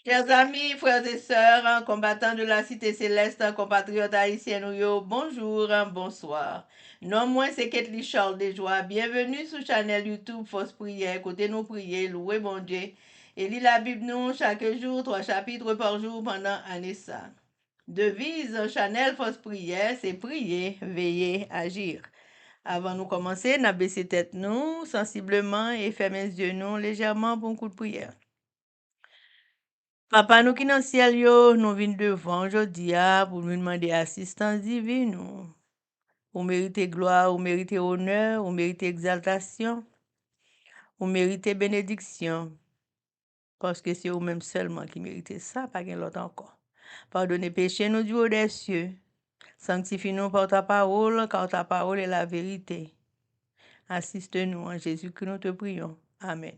Chers amis, frères et sœurs, combattants de la cité céleste, compatriotes haïtiens, bonjour, bonsoir. Non moins c'est Ketli Charles Desjoie. Bienvenue sur channel YouTube Force Prière. Côté nous prier, louer bon Dieu. Et lit la Bible nous chaque jour, 3 chapitres par jour pendant un ça. Devise channel Force Prière, c'est prier, veiller, agir. Avant de commencer, n'a baissé tête nous sensiblement et fermer les yeux nous légèrement pour un coup de prière. Papa nous qui dans le ciel yo, nous venons devant aujourd'hui pour nous demander assistance divine. Vous méritez gloire, vous méritez honneur, vous méritez exaltation, vous méritez bénédiction. Parce que c'est vous-même seulement qui méritez ça, pas quelqu'un l'autre encore. Pardonnez péché nous du haut des cieux. Sanctifie-nous par ta parole, car ta parole est la vérité. Assiste-nous en Jésus que nous te prions. Amen.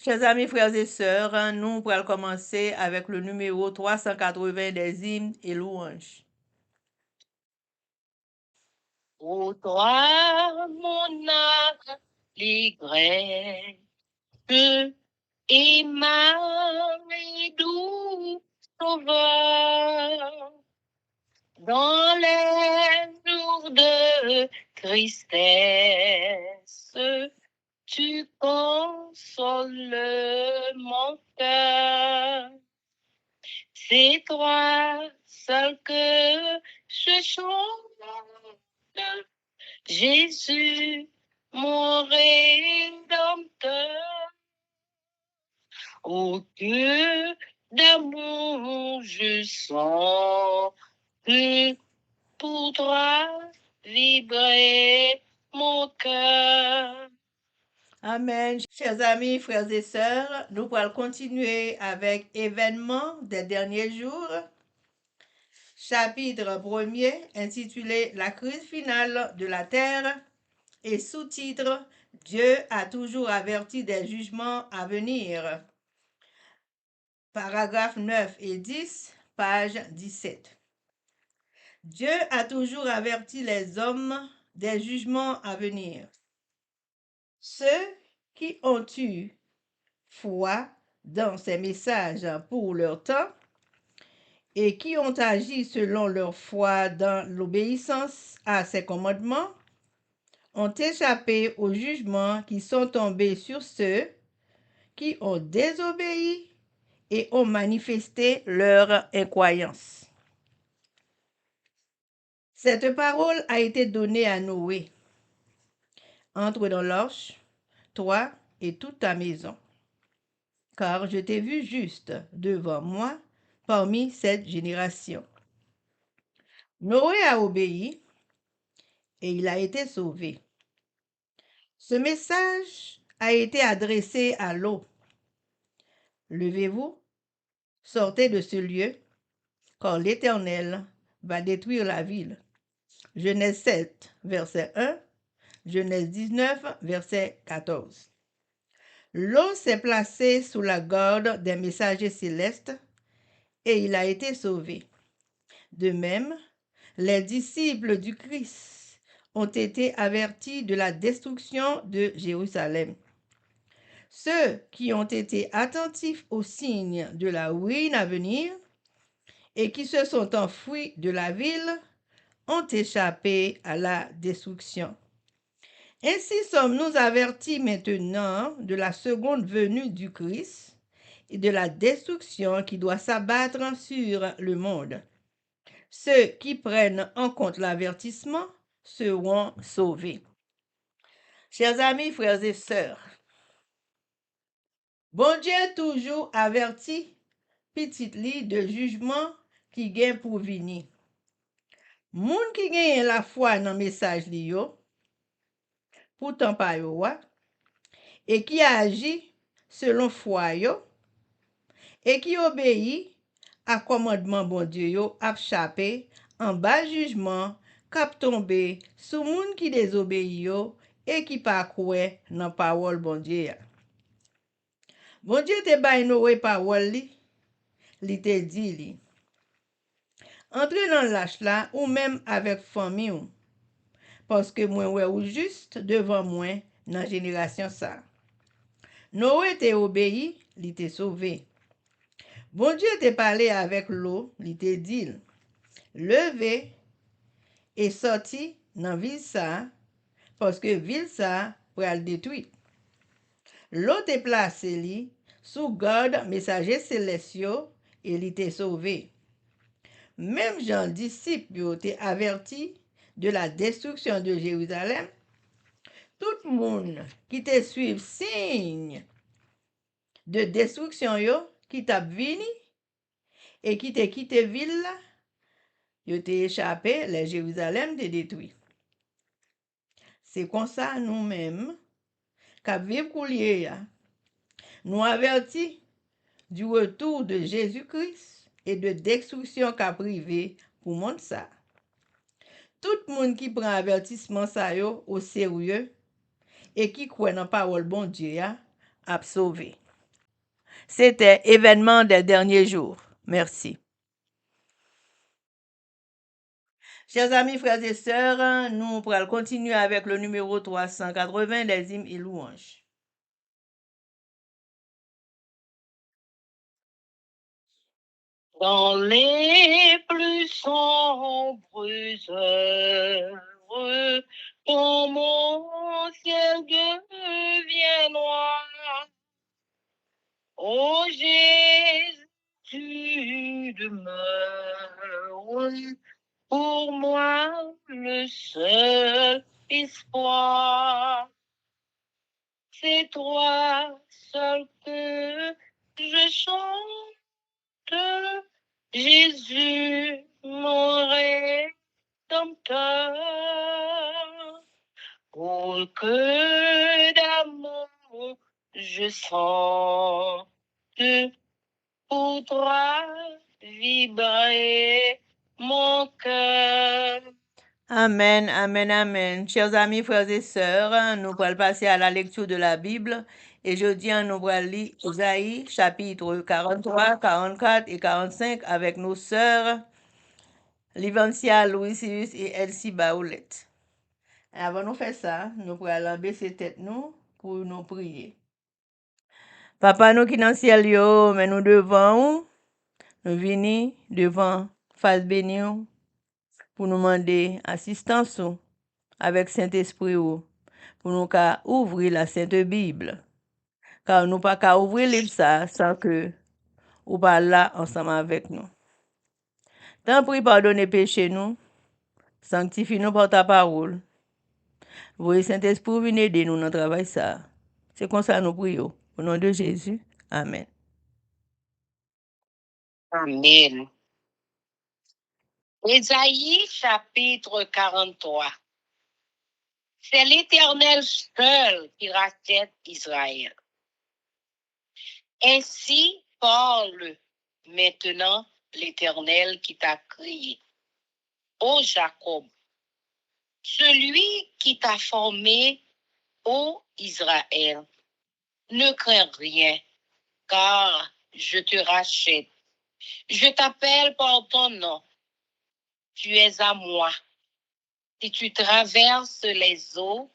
Chers amis, frères et sœurs, nous pourrons commencer avec le numéro 380 des hymnes et louanges. Ô toi, mon âme, les Grecs, et Marie doux sauveur, dans les jours de tristesse, tu consoles mon cœur. C'est toi seul que je chante, Jésus, mon Rédempteur. Au cœur d'amour, je sens que pour toi vibrer mon cœur. Amen. Chers amis, frères et sœurs, nous pourrons continuer avec événements des derniers jours. Chapitre 1er intitulé La crise finale de la terre et sous-titre Dieu a toujours averti des jugements à venir. Paragraphes 9 et 10, page 17. Dieu a toujours averti les hommes des jugements à venir. Ceux qui ont eu foi dans ces messages pour leur temps et qui ont agi selon leur foi dans l'obéissance à ses commandements ont échappé aux jugements qui sont tombés sur ceux qui ont désobéi et ont manifesté leur incroyance. Cette parole a été donnée à Noé. Entre dans l'arche, toi et toute ta maison, car je t'ai vu juste devant moi parmi cette génération. Noé a obéi et il a été sauvé. Ce message a été adressé à l'eau. Levez-vous, sortez de ce lieu, car l'Éternel va détruire la ville. Genèse 7, verset 1, Genèse 19, verset 14. L'eau s'est placée sous la garde des messagers célestes et il a été sauvé. De même, les disciples du Christ ont été avertis de la destruction de Jérusalem. Ceux qui ont été attentifs aux signes de la ruine à venir et qui se sont enfuis de la ville ont échappé à la destruction. Ainsi sommes-nous avertis maintenant de la seconde venue du Christ et de la destruction qui doit s'abattre sur le monde. Ceux qui prennent en compte l'avertissement seront sauvés. Chers amis, frères et sœurs, bon Dieu toujours averti petite li de jugement qui gagne pour venir. Moun qui gagne la foi dans message li yo, pourtant pas yo et qui agit selon foi yo et qui obéit à commandement bon Dieu yo ap chapé en bas jugement k'ap tomber sous moun qui désobéit yo et qui pas croire dans parole bon Dieu. Bon Dieu te bay Noé parole li te dit li. Entre dans l'âge là ou même avec famille ou, parce que moi ouais ou juste devant moi dans génération ça. Noé te obéi, li te sauvé. Bon Dieu te parlé avec l'eau, il te dit, levez et sorti dans ville ça, parce que ville ça pour le détruire. L'eau te placé li sous garde messager célestiaux et il te sauvé. Même Jean disciple te averti de la destruction de Jérusalem. Tout le monde qui te suit signe de destruction yo, qui t'a vini et qui te quitté ville là, yo te échappé, le Jérusalem te détruit. C'est comme ça nous-mêmes, qu'à vivre coulier, nous avertis du retour de Jésus-Christ et de destruction qu'a privé pour monde ça. Tout le monde qui prend avertissement ça yo au sérieux et qui croit dans la parole bon Dieu a sauvé. C'était événement des derniers jours. Merci. Chers amis, frères et sœurs, nous pourrons continuer avec le numéro 380 des hymnes et louanges. Dans les plus sombres heures, quand mon ciel devient noir, ô Jésus, tu demeures pour moi le seul espoir. C'est toi seul que je chante, Jésus, mon Rédempteur. Pour que d'amour je sente, pour toi vibrer mon cœur. Amen, amen, amen. Chers amis, frères et sœurs, nous allons passer à la lecture de la Bible. Et jeudi, nous allons lire Isaïe, chapitre 43, 44 et 45 avec nos sœurs Livancia, Louis Sirius et Elsie Baoulette. Avant de faire ça, nous allons baisser tête nous pour nous prier. Papa, nous qui dans le ciel, yo, mais nous devant, nous venons devant face bénie pour nous demander assistance avec Saint-Esprit pour nous ouvrir la Sainte Bible. Car nous pas qu'à ouvrir le livre ça sans que ou pas là ensemble avec nous. Tant pis pardonner péché nous, sanctifie-nous par ta parole. Voyez Saint-Esprit venir aider nous dans le travail ça. C'est comme ça nous prions. Au nom de Jésus. Amen. Amen. Ésaïe chapitre 43. C'est l'Éternel seul qui rachète Israël. Ainsi parle maintenant l'Éternel qui t'a créé. Ô Jacob, celui qui t'a formé, ô Israël, ne crains rien, car je te rachète. Je t'appelle par ton nom. Tu es à moi. Si tu traverses les eaux,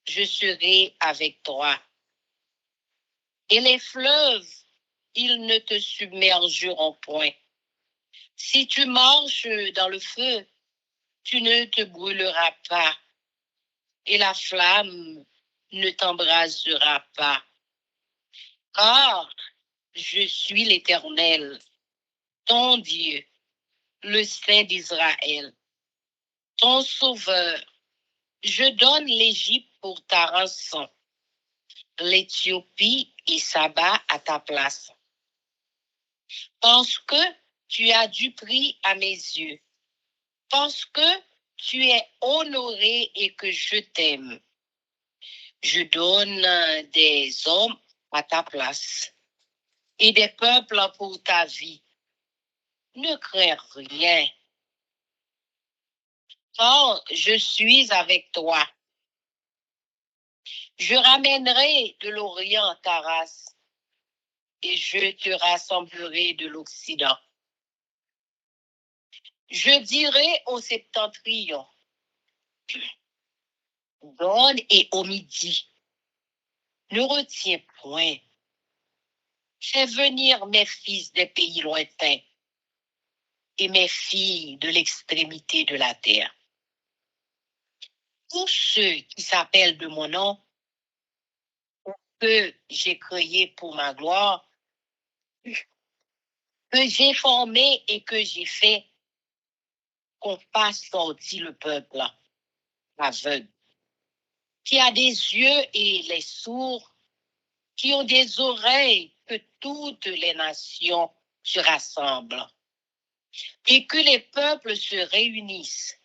je serai avec toi. Et les fleuves, ils ne te submergeront point. Si tu marches dans le feu, tu ne te brûleras pas. Et la flamme ne t'embrasera pas. Car je suis l'Éternel, ton Dieu, le Saint d'Israël, ton Sauveur. Je donne l'Égypte pour ta rançon, l'Éthiopie et Saba à ta place. Parce que tu as du prix à mes yeux, parce que tu es honoré et que je t'aime. Je donne des hommes à ta place et des peuples pour ta vie. Ne crains rien, car je suis avec toi. Je ramènerai de l'Orient ta race et je te rassemblerai de l'Occident. Je dirai au septentrion, donne, et au midi, ne retiens point. Fais venir mes fils des pays lointains et mes filles de l'extrémité de la terre. Tous ceux qui s'appellent de mon nom, que j'ai créé pour ma gloire, que j'ai formé et que j'ai fait, qu'on fasse sortir le peuple aveugle, qui a des yeux et les sourds, qui ont des oreilles, que toutes les nations se rassemblent, et que les peuples se réunissent.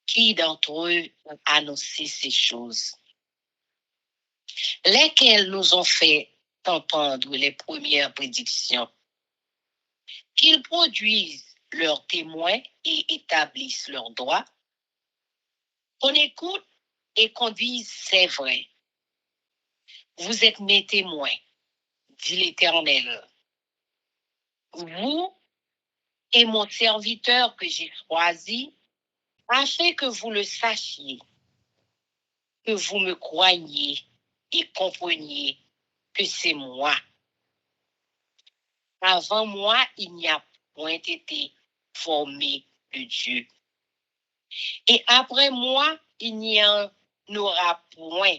Qui d'entre eux a annoncé ces choses? Lesquels nous ont fait entendre les premières prédictions? Qu'ils produisent leurs témoins et établissent leurs droits. Qu'on écoute et qu'on dise c'est vrai. Vous êtes mes témoins, dit l'Éternel. Vous et mon serviteur que j'ai choisi, afin que vous le sachiez, que vous me croyiez et compreniez que c'est moi. Avant moi, il n'y a point été formé de Dieu. Et après moi, il n'y en aura point.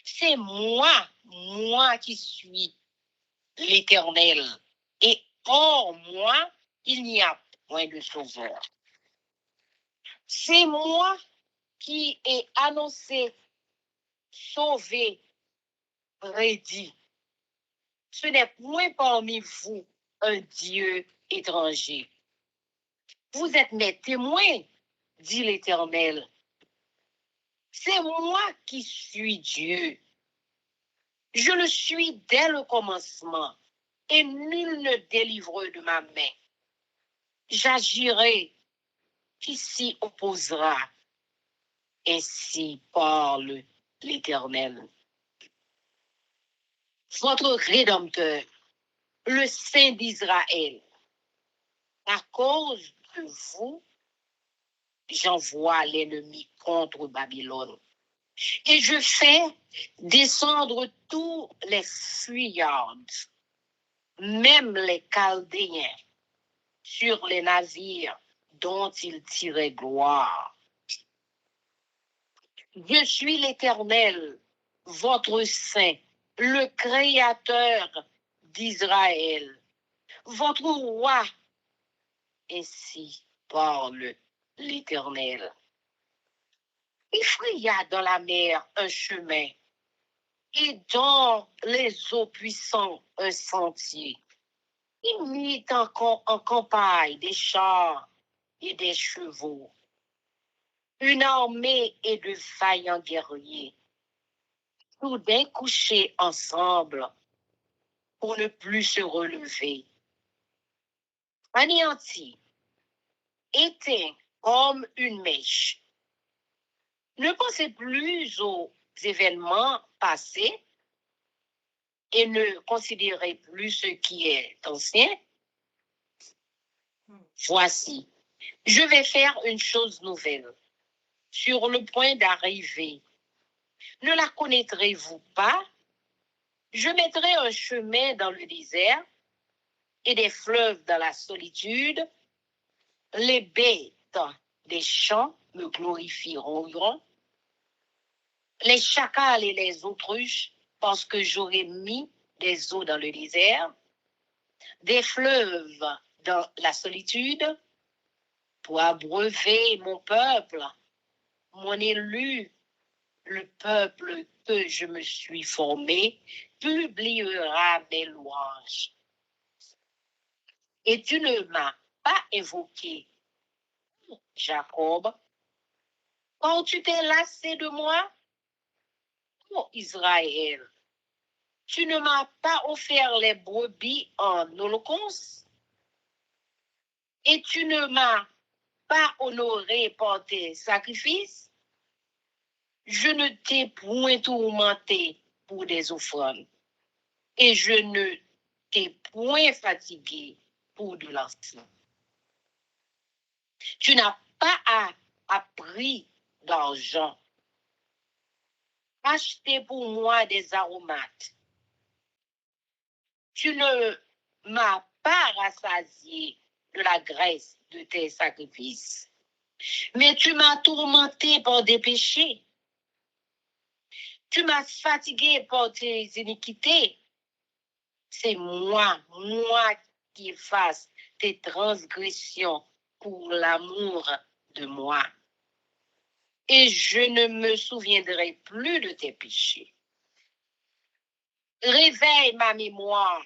C'est moi qui suis l'Éternel. Et hors moi, il n'y a point de sauveur. C'est moi qui ai annoncé, sauvé, prédit. Ce n'est point parmi vous un Dieu étranger. Vous êtes mes témoins, dit l'Éternel. C'est moi qui suis Dieu. Je le suis dès le commencement, et nul ne délivre de ma main. J'agirai, qui s'y opposera? Ainsi parle l'Éternel. Votre Rédempteur, le Saint d'Israël, à cause de vous, j'envoie l'ennemi contre Babylone. Et je fais descendre tous les fuyards, même les Chaldéens, sur les navires dont ils tiraient gloire. Je suis l'Éternel, votre Saint, le Créateur d'Israël, votre roi. Ainsi parle l'Éternel. Il fraya dans la mer un chemin et dans les eaux puissantes un sentier. Il mit en campagne des chars et des chevaux, une armée et de vaillants guerriers, soudain couchés ensemble pour ne plus se relever. Anéantis, éteints comme une mèche. Ne pensez plus aux événements passés et ne considérez plus ce qui est ancien. Voici, je vais faire une chose nouvelle, sur le point d'arriver. Ne la connaîtrez-vous pas? Je mettrai un chemin dans le désert et des fleuves dans la solitude. Les bêtes des champs me glorifieront, les chacals et les autruches, parce que j'aurai mis des eaux dans le désert, des fleuves dans la solitude, pour abreuver mon peuple, mon élu, le peuple que je me suis formé, publiera mes louanges. Et tu ne m'as pas évoqué, Jacob, quand tu t'es lassé de moi, ô Israël. Tu ne m'as pas offert les brebis en holocauste, et tu ne m'as pas honoré par tes sacrifices. Je ne t'ai point tourmenté pour des offrandes, et je ne t'ai point fatigué pour de l'encens. Tu n'as pas appris d'argent. Achetez pour moi des aromates tu ne m'as pas rassasié de la graisse de tes sacrifices, mais tu m'as tourmenté par des péchés. Tu m'as fatigué par tes iniquités. C'est moi qui efface tes transgressions pour l'amour de moi. Et je ne me souviendrai plus de tes péchés. Réveille ma mémoire.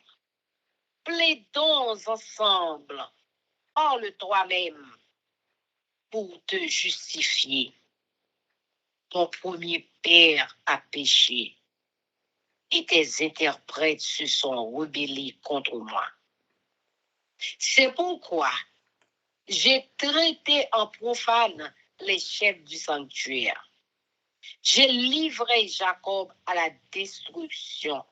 Plaidons ensemble. Parle toi-même pour te justifier. Ton premier père a péché et tes interprètes se sont rebellés contre moi. C'est pourquoi j'ai traité en profane les chefs du sanctuaire. J'ai livré Jacob à la destruction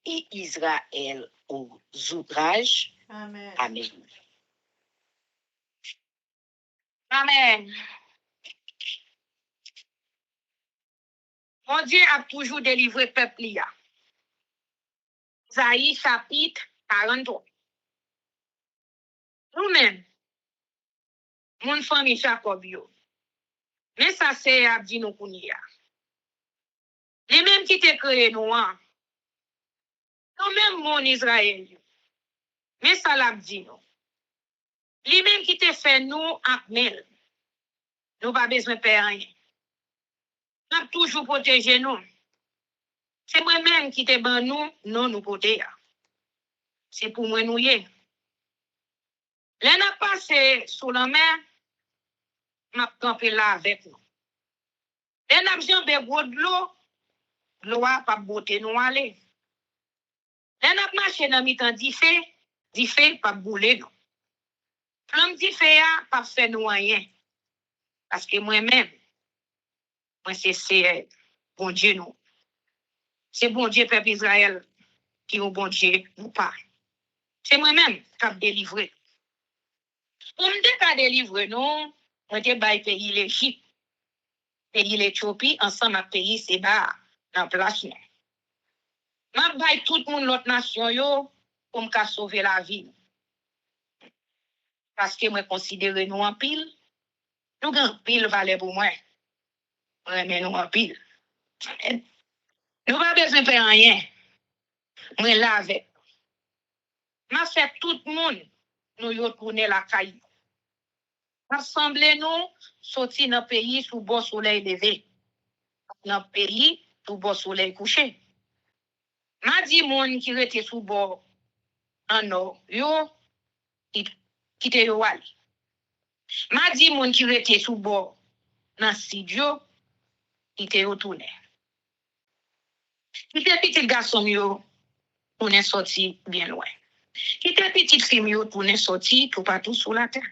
et Israël aux outrages. Amen. Amen. Amen. Mon Dieu a toujours délivré peuple. Isaïe chapitre 43. Nous-mêmes, mon famille Jacob yo. Mais ça c'est abdi nous kounia. Les mêmes qui te créé nous, nous-mêmes mon Israël yo. Mais ça l'abdi nous. Les mêmes qui te fait nous akmel. Nous pas besoin de faire rien. Nous avons toujours protégé nous. C'est moi-même qui te ban nous, non nous protéger. C'est pour moi nous y. L'un a passé sous la mer, m'a campé là avec nous. L'un a jambé gros de l'eau a pas beauté nous aller. L'un a marché dans mi-temps d'y pas bouler nous. L'homme d'y a pas fait nous rien. Parce que moi-même, moi c'est bon Dieu nous. C'est bon Dieu peuple Israël qui est bon Dieu ou pas. C'est moi-même qui a délivré. Pour me délivrer nous, on te bail pays l'Égypte, pays l'Éthiopie, ensemble avec pays Séba, dans place nous. M'a bail tout le monde l'autre nation yo pour me sauver la vie. Parce que moi considère nous en pile, nous grand pile valeur pour moi. Mais nous en pile. Nous pas besoin de faire rien. Moi là avec. M'a fait tout le monde nous retourner la caille. Rassemblez-nous, sortir dans le pays sous bon soleil levé. Dans le pays sous bon soleil couché. M'a dit moun qui était sous bord en or, yo, qui te yo wali. M'a dit moun qui était sous bord dans studio, qui te retourné. Qui te petit garçon yo, on est sorti bien loin. Qui te petit fille yo, on est sorti tout partout sur la terre.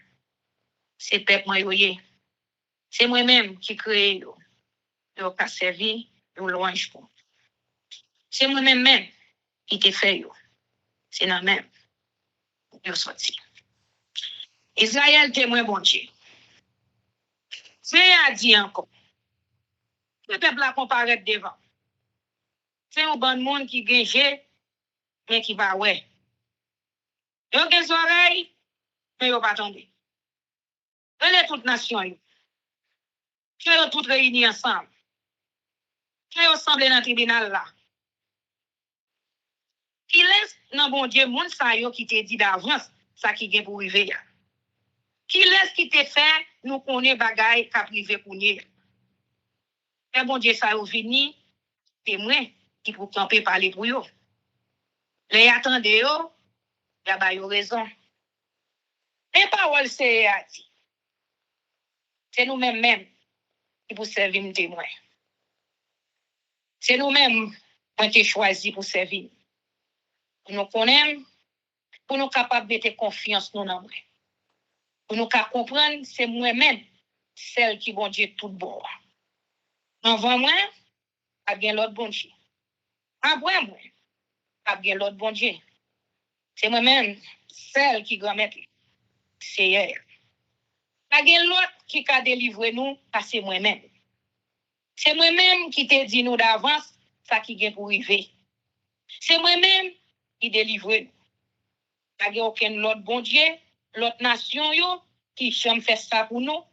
C'est peuple moi yo. C'est moi-même qui crée yo. Yo ka servi yo louange pour. C'est moi-même qui te fait yo. C'est non même yo sorti. Israël témoin bon Dieu. C'est à dire encore. Le peuple a comparé devant. C'est un bon monde qui gagne mais qui va ouais. Yo gen oreilles mais yo pas tomber. Elle toute nation yo. Yo toutes réunis ensemble. Yo assemblés dans le tribunal là. Qui laisse non bon Dieu moun sa yo qui te dit d'avance ça qui gen pour arriver. Qui laisse qui te fait nous connaît bagay ka privé pour nous. Et bon Dieu ça yo vini témoin qui pour camper parler pour yo. Les attendez yo, y a yo raison. Et parole c'est a dit. C'est nous-mêmes qui pour servir nous témoin. C'est nous-mêmes qui avons choisi pour servir. Pour nous connaître, pour nous capables de mettre confiance dans nous. Pour nous comprendre, c'est moi-même celle qui bon Dieu tout bon. Avant moi, a bien l'autre bon Dieu. Après moi, a bien l'autre bon Dieu. C'est moi-même celle qui grand-mère. C'est elle. A bien l'autre qui a délivré nous, c'est moi-même. C'est moi-même qui te dit nous d'avance, ça qui vient pour arriver. C'est moi-même qui délivre. Il n'y a aucun autre bon Dieu, l'autre nation yo, qui jamais fait ça pour nous.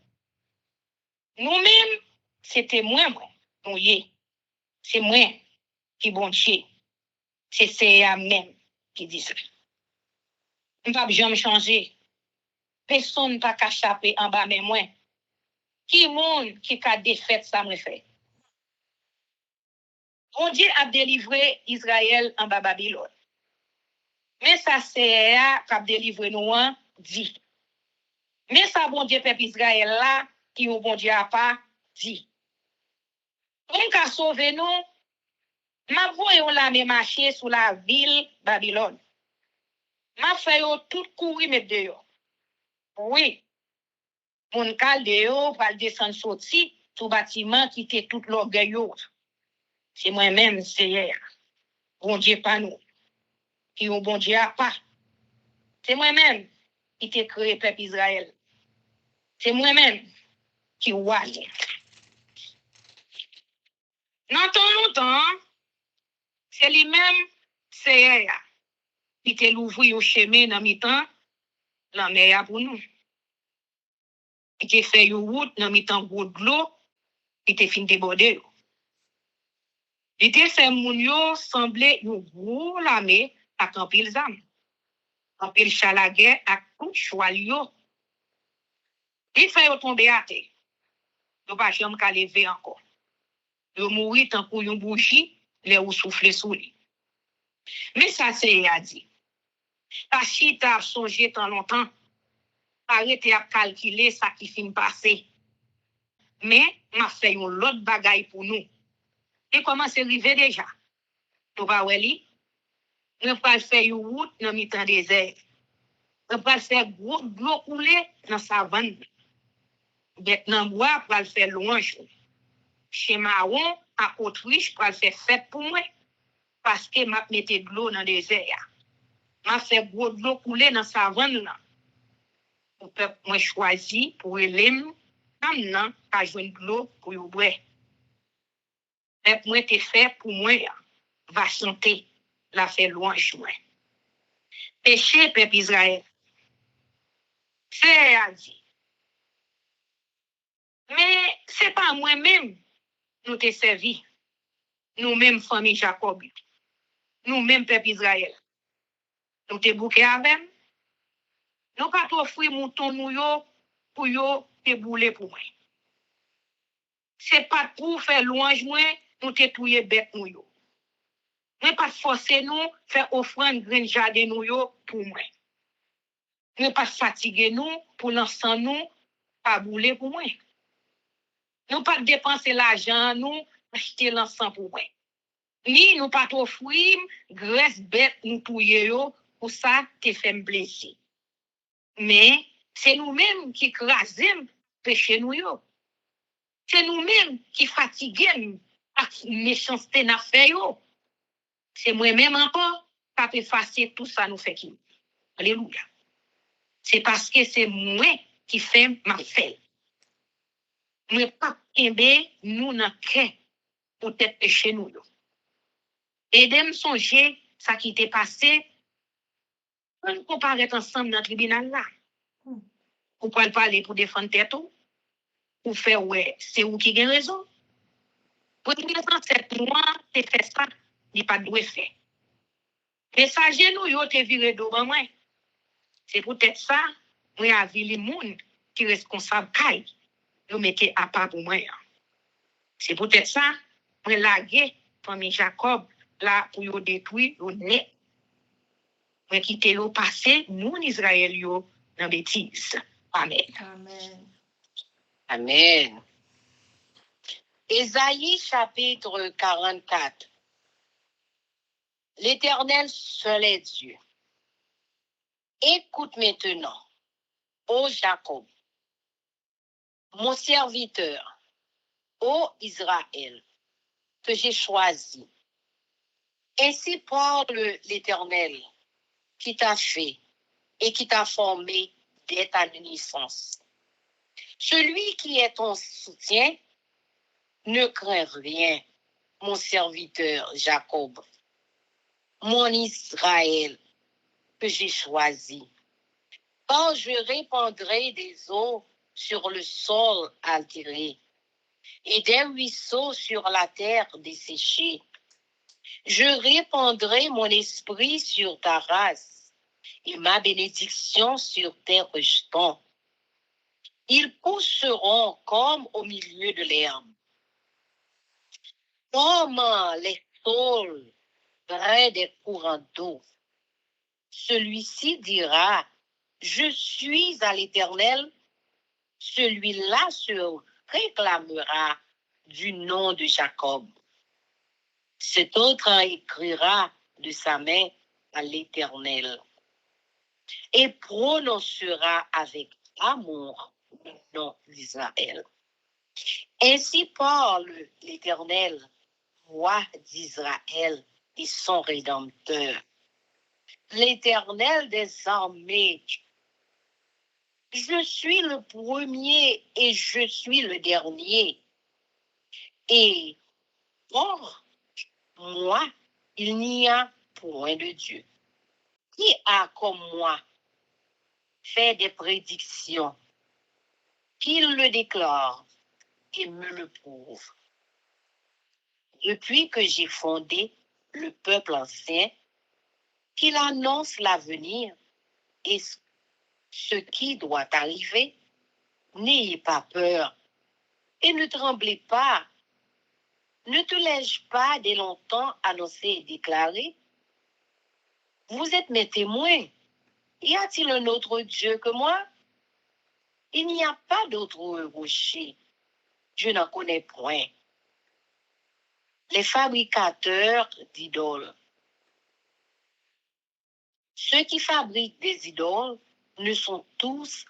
Nous-mêmes, c'était moi. Nous y c'est moi qui bon Dieu. C'est à même qui dit ça. Je ne vais pas jamais changer. Personne ne peut pas échapper en bas, mais moi. Qui monde qui a défait ça me fait? Bon Dieu a délivré Israël en bas Babylone. Mais ça, c'est qui a délivré nous, dit. Mais ça, bon Dieu, peuple Israël là, qui au bon Dieu a pas dit. On a sauvé nous, m'a voyons la même marcher sous la ville Babylone. M'a fait tout courir mettre dehors. Oui. Mon kal dehors va descendre sorti sous bâtiment qui était tout l'orgueil. C'est moi-même, c'est bon Dieu pas nous. Qui au bon Dieu a pas. C'est moi-même qui t'ai créé peuple Israël. C'est moi-même qui ouaille. Dans ton longtemps, c'est lui-même, c'est qui t'a ouvert au chemin dans mi-temps, la mer pour nous. Qui t'a fait une route dans mi-temps de l'eau, qui t'a fin déborder. Il t'a fait moun yo semblait une gros lamé à camper les âmes. Camper chalaguet à coup choix yo. Il fait yo tomber à terre. Yo pas jamais qu'à lever encore. Yo mourir tant pour une bougie, les ou souffler sous lui. Mais ça c'est a dit. Pas si t'as songé tant longtemps, arrêtez à calculer ça qui fin passer. Mais m'a fait une autre bagaille pour nous. Et comment c'est arrivé déjà? Tu vas weli? On va faire une route dans mi-temps désert. On va faire gros de l'eau couler dans savane. Bête nan bois pour le faire louange. Chez Marron, à Autriche, pour le faire fête pour moi. Parce que m'a mette de l'eau dans le désert. M'a fait gros de l'eau couler dans savane. Pour peuple moi choisi pour élève, maintenant, à joindre de l'eau pour y boire. Peuple moi te fait pour moi, va chanter, la fait louange moi. Péché, peuple Israël. C'est à dire. Mais c'est pas moi-même nous te servi. Nous-mêmes, famille Jacob. Nous-mêmes, peuple Israël. Nous te bouqué avec. Nous pas t'offrir mouton nous yo pour yo te bouler pour moi. C'est pas pour faire louange moi, nous te touyer bête nous yo. Nous pas forcer nous faire offrande grain jardin nous yo pour moi. Nous pas fatiguer nous pour l'ensemble nous pas bouler pour moi. Nous pas dépenser l'argent nous acheter l'ensemble pour moi. Ni nous pas t'offrir graisse bête nous touyer yo pour ça te fait me blesser. Mais c'est nous-mêmes qui crasons péché nous yo. C'est nous-mêmes qui fatiguons avec méchanceté n'a fait yo. C'est moi-même encore qui peut effacer tout ça nous fait qui. Alléluia. C'est parce que c'est moi qui fait ma fait. Moi pas kembe nous nan cœur pour être péché nous yo. Aidez-moi songer ça qui t'est passé. On compare ensemble dans le tribunal là. Ou pas parler pour défendre tête ou faire ouais, c'est où qui a raison. Pour dire c'est moi qui fait ça, il pas doit faire. Messager nous yo te viré do ban moi. C'est peut-être ça, moi avis les monde qui responsable kai. Yo mettez à part pour moi. C'est peut-être ça, moi laguer famille Jacob là pour yo détruire yo net. Moi quitter yo passer nous Israël yo dans bêtise. Amen. Amen. Amen. Ésaïe chapitre 44. L'Éternel seul est Dieu. Écoute maintenant, ô Jacob, mon serviteur, ô Israël, que j'ai choisi. Ainsi parle l'Éternel qui t'a fait et qui t'a formé dès ta naissance. Celui qui est ton soutien, ne crains rien, mon serviteur Jacob. mon Israël que j'ai choisi. Quand je répandrai des eaux sur le sol altéré et des ruisseaux sur la terre desséchée, je répandrai mon esprit sur ta race et ma bénédiction sur tes rejetons. Ils pousseront comme au milieu de l'herbe, comme les saules près des courants d'eau. Celui-ci dira, je suis à l'Éternel. Celui-là se réclamera du nom de Jacob. Cet autre écrira de sa main à l'Éternel et prononcera avec amour le nom d'Israël. Ainsi parle l'Éternel, roi d'Israël et son Rédempteur. L'Éternel des armées, je suis le premier et je suis le dernier. Et hors moi, il n'y a point de Dieu. Qui a comme moi fait des prédictions, qu'il le déclare et me le prouve. Depuis que j'ai fondé le peuple ancien, qu'il annonce l'avenir et ce qui doit arriver, n'ayez pas peur et ne tremblez pas. Ne te l'ai-je pas dès longtemps annoncé et déclaré? Vous êtes mes témoins. Y a-t-il un autre Dieu que moi? Il n'y a pas d'autre rocher. Je n'en connais point. Les fabricateurs d'idoles. Ceux qui fabriquent des idoles ne sont tous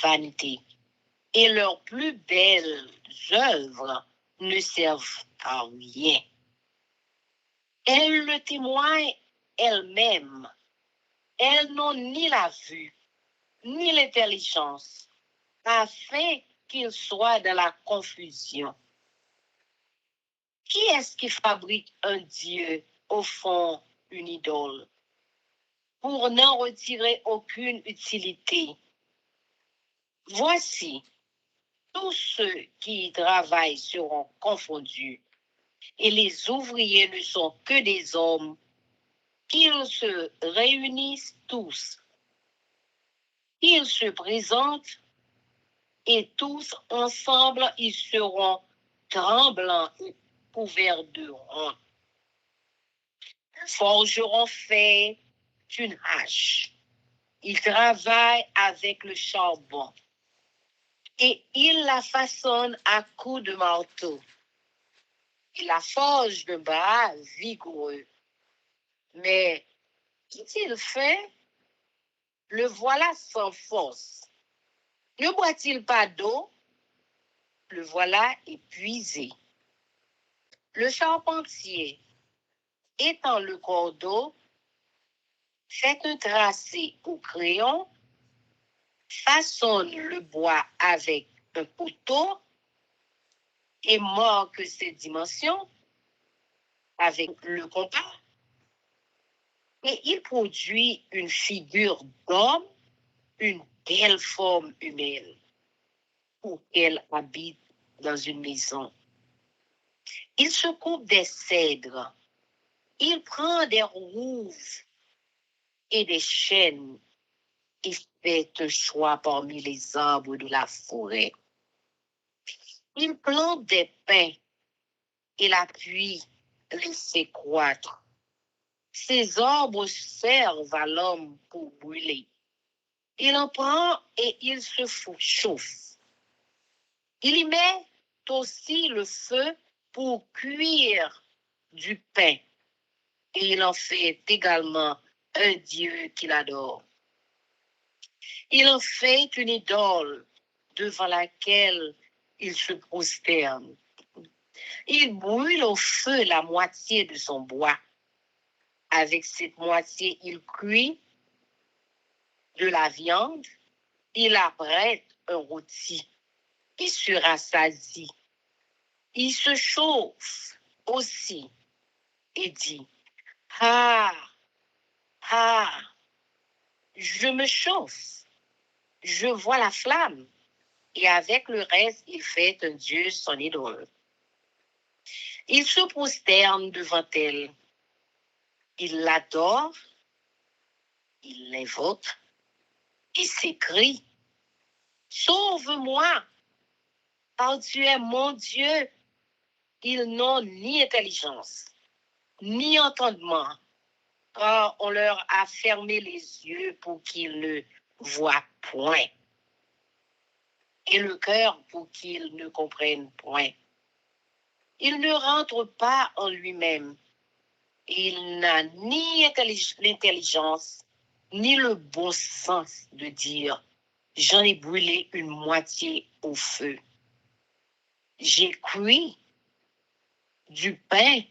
vanité, et leurs plus belles œuvres ne servent à rien. Elles le témoignent elles-mêmes. Elles n'ont ni la vue, ni l'intelligence, afin qu'ils soient dans la confusion. Qui est-ce qui fabrique un Dieu, au fond, une idole, pour n'en retirer aucune utilité? Voici, tous ceux qui y travaillent seront confondus, et les ouvriers ne sont que des hommes, qu'ils se réunissent tous, qu'ils se présentent, et tous ensemble ils seront tremblants et couverts de honte. Forgeront fait une hache. Ils travaillent avec le charbon et ils la façonnent à coups de marteau. Ils la forgent de bras vigoureux. Mais qu'est-il fait? Le voilà sans force. Ne boit-il pas d'eau? Le voilà épuisé. Le charpentier, étend le cordeau, fait un tracé au crayon, façonne le bois avec un couteau et marque ses dimensions avec le compas. Et il produit une figure d'homme, une belle forme humaine, pour qu'elle habite dans une maison. Il se coupe des cèdres, il prend des rouves et des chênes et fait un choix parmi les arbres de la forêt. Il plante des pins et l'appuie laisse croître. Ces arbres servent à l'homme pour brûler. Il en prend et il se chauffe. Il y met aussi le feu pour cuire du pain. Et il en fait également un Dieu qu'il adore. Il en fait une idole devant laquelle il se prosterne. Il brûle au feu la moitié de son bois. Avec cette moitié, il cuit de la viande. Il apprête un rôti. Il se rassasie. Il se chauffe aussi et dit, Ah, ah, je me chauffe, je vois la flamme, et avec le reste, il fait un Dieu son idole. Il se prosterne devant elle, il l'adore, il l'invoque, il s'écrie, sauve-moi, car tu es mon Dieu. Ils n'ont ni intelligence, ni entendement, car on leur a fermé les yeux pour qu'ils ne voient point, et le cœur pour qu'ils ne comprennent point. Il ne rentre pas en lui-même. Il n'a ni l'intelligence, ni le bon sens de dire « J'en ai brûlé une moitié au feu. J'ai cuit du pain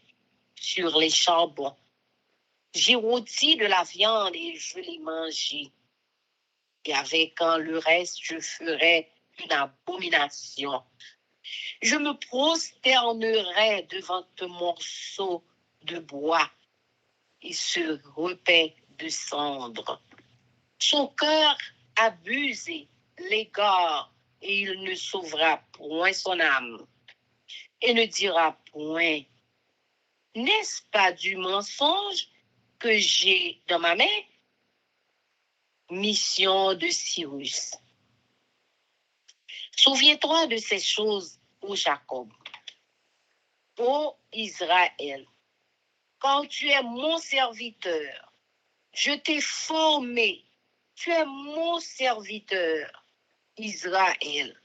sur les charbons. J'ai rôti de la viande et je l'ai mangée. Et avec le reste, je ferai une abomination. Je me prosternerai devant un morceau de bois. Il se repaît de cendres. Son cœur abusé l'égare et il ne sauvera point son âme et ne dira point, n'est-ce pas du mensonge que j'ai dans ma main? Mission de Cyrus. Souviens-toi de ces choses, ô Jacob, ô Israël, quand tu es mon serviteur, je t'ai formé, tu es mon serviteur, Israël.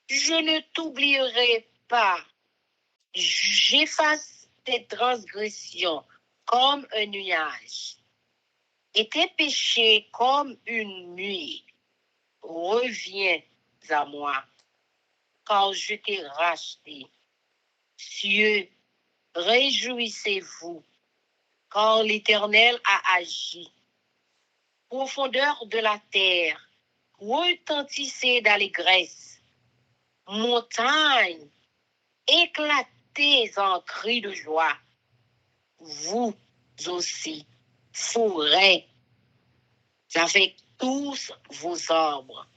Je ne t'oublierai pas, j'efface tes transgressions comme un nuage et tes péchés comme une nuit. Reviens à moi, car je t'ai racheté. Cieux, réjouissez-vous, car l'Éternel a agi. Profondeur de la terre, retentissez d'allégresse. Montagnes, éclatez en cris de joie. Vous aussi, forêts, avec tous vos arbres,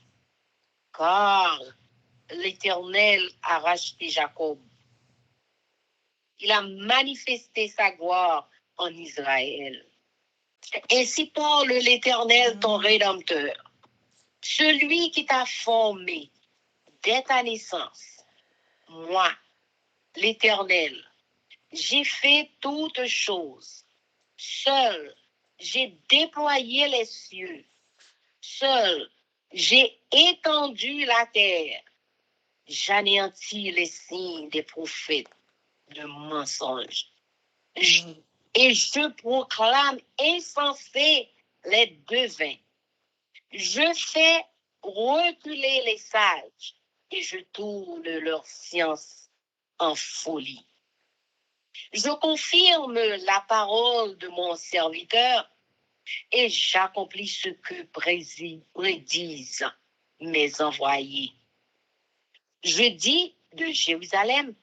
car l'Éternel a racheté Jacob. Il a manifesté sa gloire en Israël. Ainsi parle l'Éternel, ton Rédempteur, celui qui t'a formé dès ta naissance. Moi, l'Éternel, j'ai fait toutes choses. Seul, j'ai déployé les cieux. Seul, j'ai étendu la terre. J'anéantis les signes des prophètes de mensonges. Et je proclame insensés les devins. Je fais reculer les sages et je tourne leur science en folie. Je confirme la parole de mon serviteur et j'accomplis ce que prédisent mes envoyés. Je dis de Jérusalem,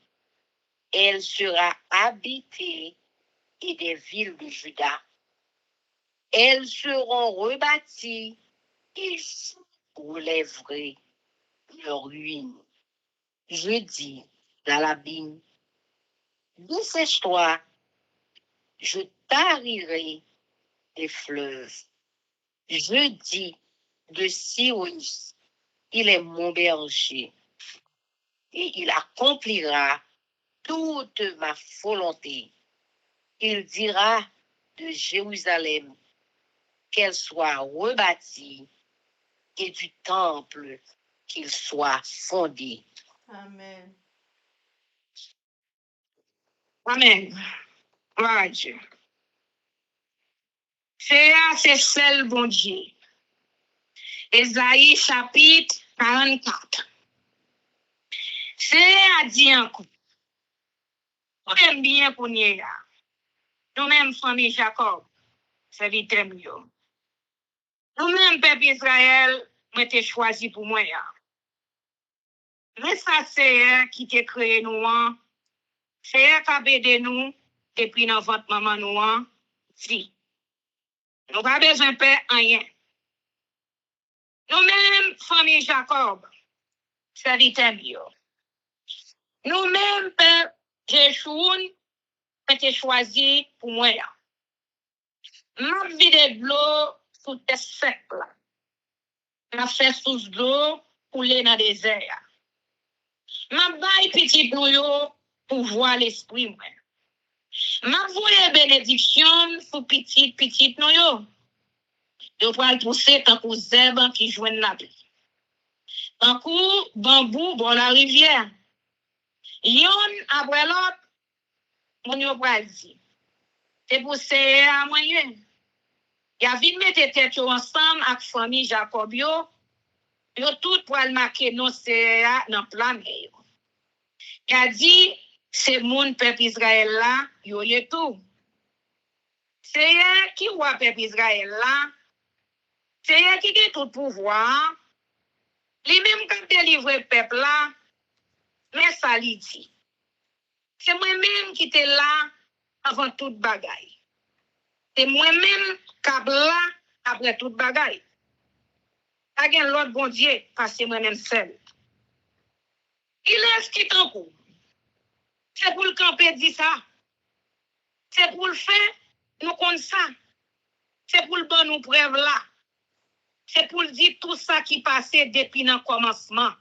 elle sera habitée et des villes de Juda. Elles seront rebâties et je relèverai leurs ruines. Je dis dans l'abîme, dessèche-toi, je tarirai les fleuves. Je dis de Cyrus, il est mon berger et il accomplira toute ma volonté. Il dira de Jérusalem qu'elle soit rebâtie et du temple qu'il soit fondé. Amen. Amen. Gloire à Dieu. C'est seul bon Dieu. Ésaïe chapitre 44. C'est à dire encore. Nous aimons bien pour nous. Nous-mêmes, famille Jacob, serviteur mieux. Nous-mêmes, peuple Israël, nous avons choisi pour moi. Mais ça, c'est qui t'a créé nous. C'est qui a aidé nous depuis notre ventre maman nous. Si, nous pas besoin de faire rien. Nous-mêmes, famille Jacob, serviteur mieux. Nous-mêmes, père Jéchoun, été choisi pour moi. M'a vidé de l'eau sous tes sec là. M'a fait sous l'eau couler dans le désert. M'a baille petit nous yo pour voir l'esprit moi. M'a voyé bénédiction sous petit nous yo. Yo pral pousser tant pour zèbre qui joignent la pluie. Tant coup bambou bon la rivière. Yon après l'autre, mon yo pral di. C'est pour c'est à moyen. Y a vite mettre tête ensemble avec famille Jacob yo tout pour le marquer non c'est dans plan yo. Y a dit c'est mon peuple Israël là, yo y tout. C'est qui voit peuple Israël là, c'est qui a tout pouvoir. Lui même quand délivrer peuple là, mais ça li dit. C'est moi-même qui était là avant toute bagaille. C'est moi-même qui là après toute bagaille. Pas gen l'autre bon Dieu, parce que moi-même seul. Il est ce qui t'en court. C'est pour le camper dit ça. C'est pour le faire, nous compte ça. C'est pour le bon nous preuve là. C'est pour le dire tout ça qui passait depuis le commencement.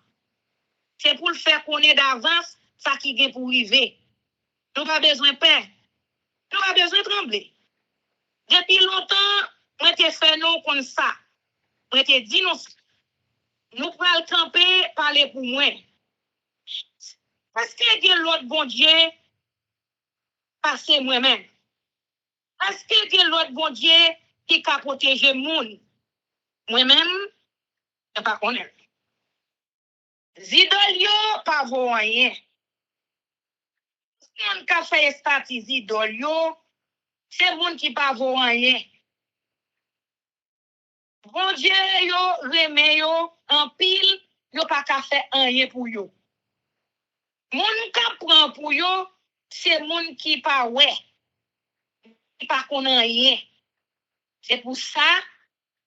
C'est pour le faire connaître d'avance ça qui vient pour arriver. Nous pas besoin de peur. Nous pas besoin de trembler. Depuis longtemps, moi t'ai fait non comme ça. Moi t'ai dit non. Nous pouvons camper, parler pour moi. Parce que Dieu l'autre bon Dieu, passer moi-même. Parce que Dieu l'autre bon Dieu qui a protégé moun. Moi-même, je ne pas connaître. Zidol yo pas vaut rien. Moun ka fait stati zidol yo, c'est moun qui pas vaut rien. Bon Dieu yo remet yo en pile, yo pas ka fait rien pour yo. Moun ka prend pour yo, c'est moun qui pas ouais. Qui pas connaît rien. C'est pour ça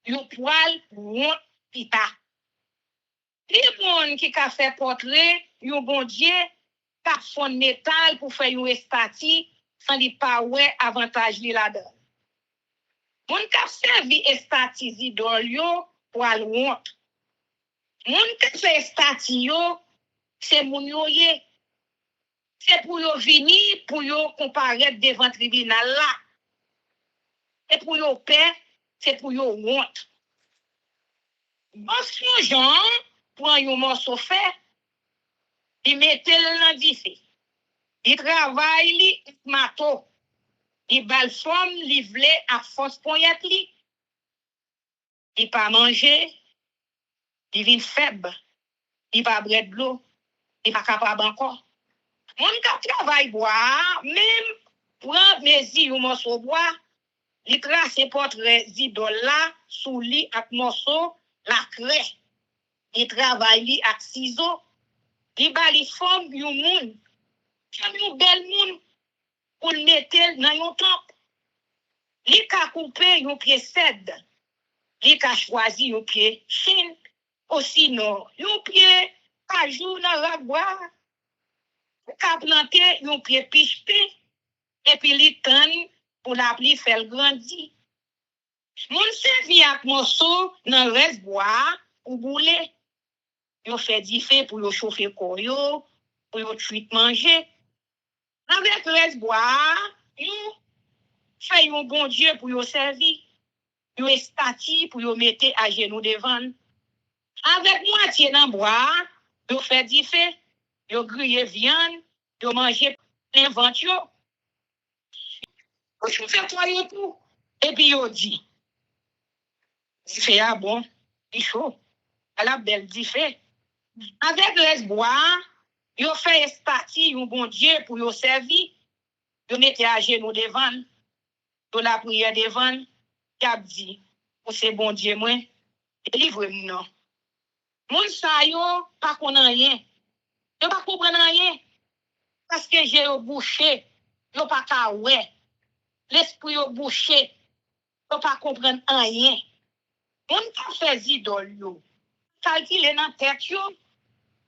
yo poil honte pita. Les moun qui ka fait portrait, yo bon Dieu ka fond métal pour faire yo estati sans li pas ouais avantage li là-dedans. Moun ka servi estati zidol yo poil honte. Moun ka fait estati yo, c'est moun yo ye. C'est pour yo venir, pour yo comparaître devant tribunal là. C'est pour yo paix, c'est pour yo honte. Bon, Jean prend yon morceau fait, il mette le dans diffé. Il travaille li mato. Il balsam livré à force poignette li. Il pas manger, il vient faible, il pas boire de l'eau, il pas capable encore. Mon ka travail bois, même prend mesi yon morceau bois, il trace portrait zidol là sous li ak morceau la craie. Il travaille li ak ciseau, il ba li forme yon moun. Comme yon bel moun pour le mettre dans yon temple. Li ka coupe yon pied cède. Li ka choisi yon pied chine. Aussi non, yon pied kajou dans la bois. Ka planter yon pied piche et puis li tanne pour la pli faire grandir. Moun servi ak morceau dans reste bois ou boule. Yo fait diffé pour yo chauffer corps yo, pour yo tuit manger. Avec reste bois, yo fait yon bon Dieu pour yo servir. Yo estati pour yo mette à genoux devant. Avec moitié dans bois, yo fait diffé. Yo grillé viande, yo manger plein ventre yo. Yo fait toi yo tout. Et puis yo dit, fait ah bon, il chaud. À la belle dit fait. Avec les bois, yo fait estati yon bon Dieu pour yo servir. Yo mette à genoux devant. Yo la prière devant. K'ap dit, pour c'est bon Dieu moi, délivre-moi non. Moun sa yo pas connait rien. Yo pas comprendre rien. Parce que j'ai au boucher, yo pas ka ouais. l'esprit au bouché, on pas comprendre rien. On t'a fait idole yo. Calculer dans tête yo,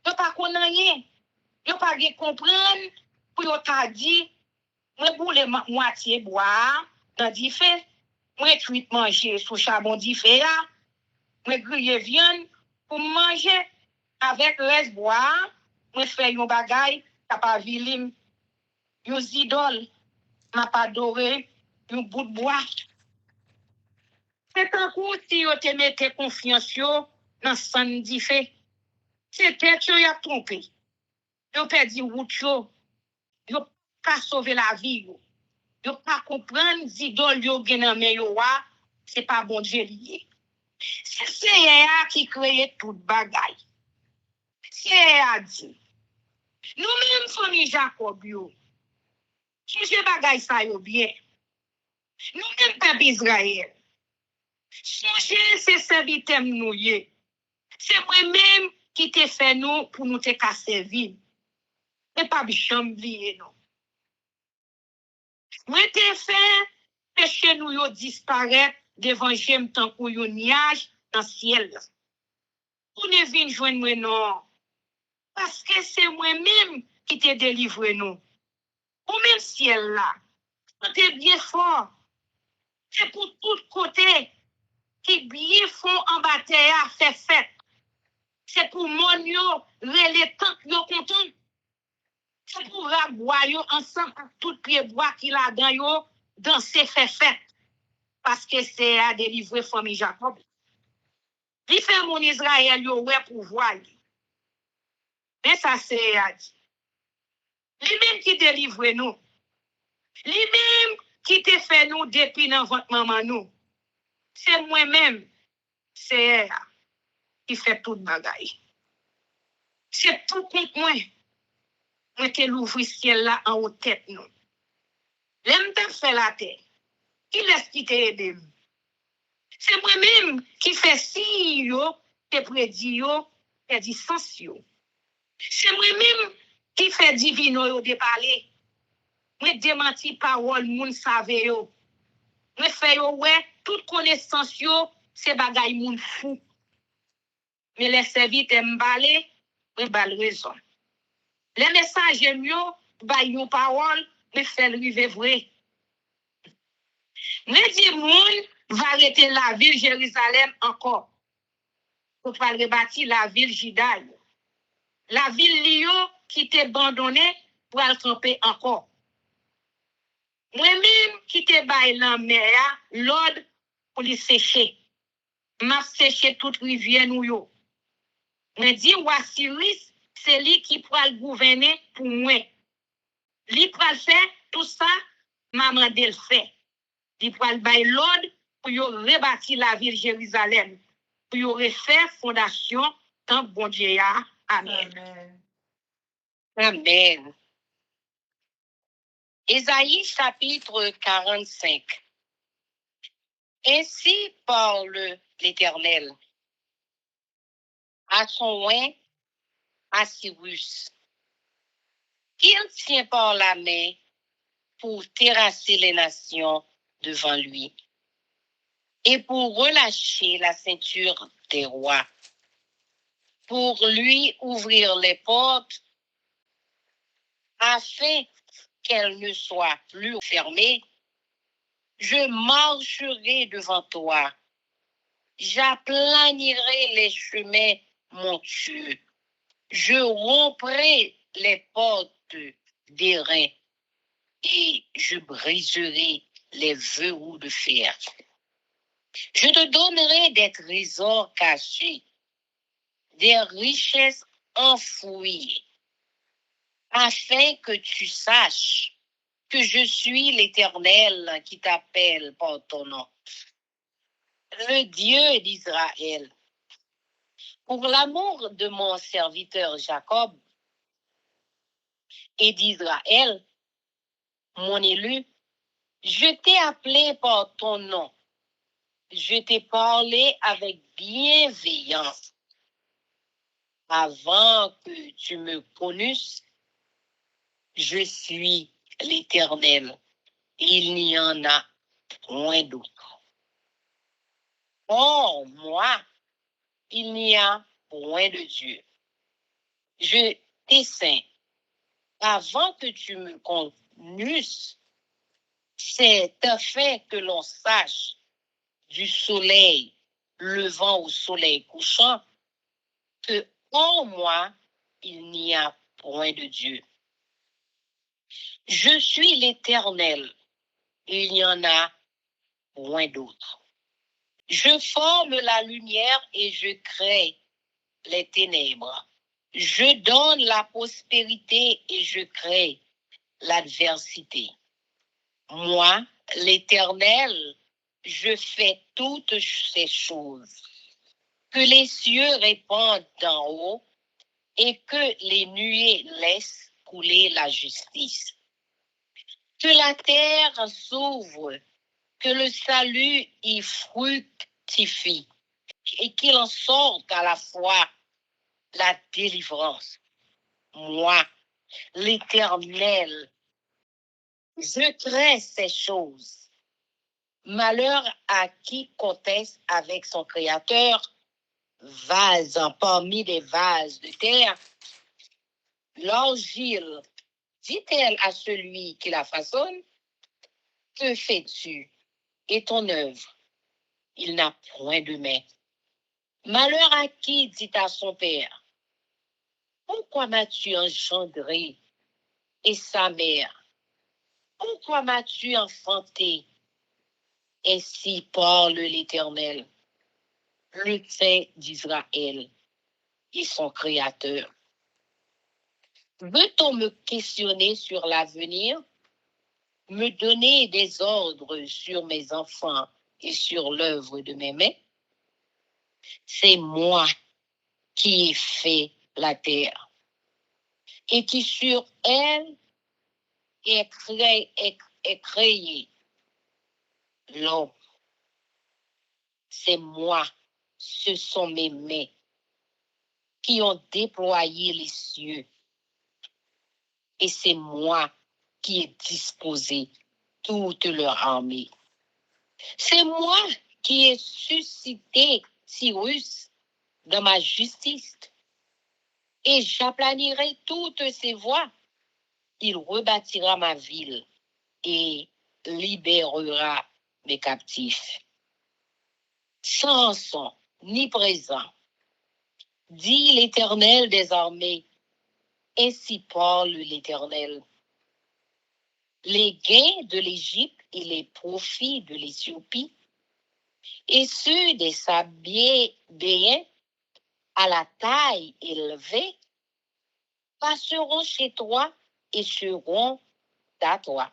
yo pas connaître rien. Yo pas comprendre pour yo t'a dit moi boule moitié boire dans du feu, moi truite manger sous charbon du feu là, moi griller viande pour manger avec reste boire, moi faire yon bagay t'a pas vilim. Yo idole m'a pas adoré yon bout de bois. C'est un coup si yo te mette confiance yo dans san di feu. C'est tête yo y a trompé. Yo perdu route yo pas sauver la vie yo. Yo pas comprendre idole yo gen nan men yo wa, c'est pas bon Dieu lié. C'est Seigneur qui crée tout bagay. Seigneur dit. Nous même famille Jacob yo. Chouche bagay sa yo bien. Nous même peuple Israël. Chouche c'est serviteur nous yé. C'est moi-même qui te fait nous pour nous te servir. Et pas bicham lié non. Moi te fait péché nous yo disparaître devant j'aime tant qu'on yon nuage dans le ciel. Vous ne venez joindre moi non. Parce que c'est moi-même qui te délivre nous. Ou même ciel là. C'est bien fort. C'est pour tout côté qui bien font en bataille à faire fête. C'est pour mon yo, les temps yo content. C'est pour rabois yo ensemble avec tout pied bois qui là dans yo danser faire fête. Parce que c'est à délivrer famille Jacob. Il fait mon Israël yo ouais pour voir. Mais ça c'est à dire. Lui-même qui délivre nous. Lui-même qui te fait nous depuis dans votre maman nous. C'est moi-même, c'est elle qui fait tout bagaille. C'est tout contre moi. Moi te l'ouvre ciel là en haut tête nous. L'aime te fait la terre. Qui laisse qui te aider? C'est moi-même qui fait si yo, te prédit yo, te dit sens yo. C'est moi-même qui fait divino yo de parler. Moi démenti parole moun save yo. Moi fait yo ouais toute connaissance yo c'est bagay moun fou. Mais les serviteurs m'balé, moi bal raison. Les messages yo bay yon parole, mais fait rive vrai. Moi dis moun va arrêter la ville Jérusalem encore. Pour pas rebâtir la ville Juda. La ville Lyon qui t'est abandonnée pour aller camper encore. Moi-même qui te baille la mer, l'ordre pour les sécher. M'a séché toute rivière nous yo. Me dit Wassiris, c'est lui qui pourra le gouverner pour moi. Lui pourra faire tout ça, m'a mandé le fait. Lui pourra le baille l'ordre pour yo rebâtir la ville Jérusalem. Pour yo refaire fondation tant bon Dieu a. Amen. Amen. Amen. Ésaïe chapitre 45. Ainsi parle l'Éternel à son oint, à Cyrus. Il tient par la main pour terrasser les nations devant lui et pour relâcher la ceinture des rois, pour lui ouvrir les portes afin qu'elles ne soient plus fermées. Je marcherai devant toi. J'aplanirai les chemins montueux. Je romprai les portes d'airain et je briserai les verrous de fer. Je te donnerai des trésors cachés, des richesses enfouies, afin que tu saches que je suis l'Éternel qui t'appelle par ton nom, le Dieu d'Israël. Pour l'amour de mon serviteur Jacob et d'Israël, mon élu, je t'ai appelé par ton nom. Je t'ai parlé avec bienveillance. Avant que tu me connusses, je suis l'Éternel. il n'y en a point d'autre. Hors moi, il n'y a point de Dieu. Je t'essaie avant que tu me connusses, c'est un fait que l'on sache du soleil levant au soleil couchant que en moi, il n'y a point de Dieu. Je suis l'Éternel, et il n'y en a point d'autre. Je forme la lumière et je crée les ténèbres. Je donne la prospérité et je crée l'adversité. Moi, l'Éternel, je fais toutes ces choses. Que les cieux répandent d'en haut et que les nuées laissent couler la justice. Que la terre s'ouvre, que le salut y fructifie et qu'il en sorte à la fois la délivrance. Moi, l'Éternel, je crée ces choses. Malheur à qui conteste avec son Créateur, vase parmi les vases de terre. L'argile, dit-elle à celui qui la façonne, que fais-tu? Et ton œuvre, il n'a point de main. Malheur à qui dit à son père, pourquoi m'as-tu engendré? Et sa mère, pourquoi m'as-tu enfanté? Ainsi parle l'Éternel, le Saint d'Israël et son Créateur. Veut-on me questionner sur l'avenir, me donner des ordres sur mes enfants et sur l'œuvre de mes mains? C'est moi qui ai fait la terre et qui sur elle est créé l'homme. C'est moi, ce sont mes mains qui ont déployé les cieux. Et c'est moi qui ai disposé toute leur armée. C'est moi qui ai suscité Cyrus dans ma justice. Et j'aplanirai toutes ses voies. Il rebâtira ma ville et libérera mes captifs. Sans son ni présent, dit l'Éternel des armées, ainsi parle l'Éternel. Les gains de l'Égypte et les profits de l'Éthiopie, et ceux des Sabéens à la taille élevée, passeront chez toi et seront à toi.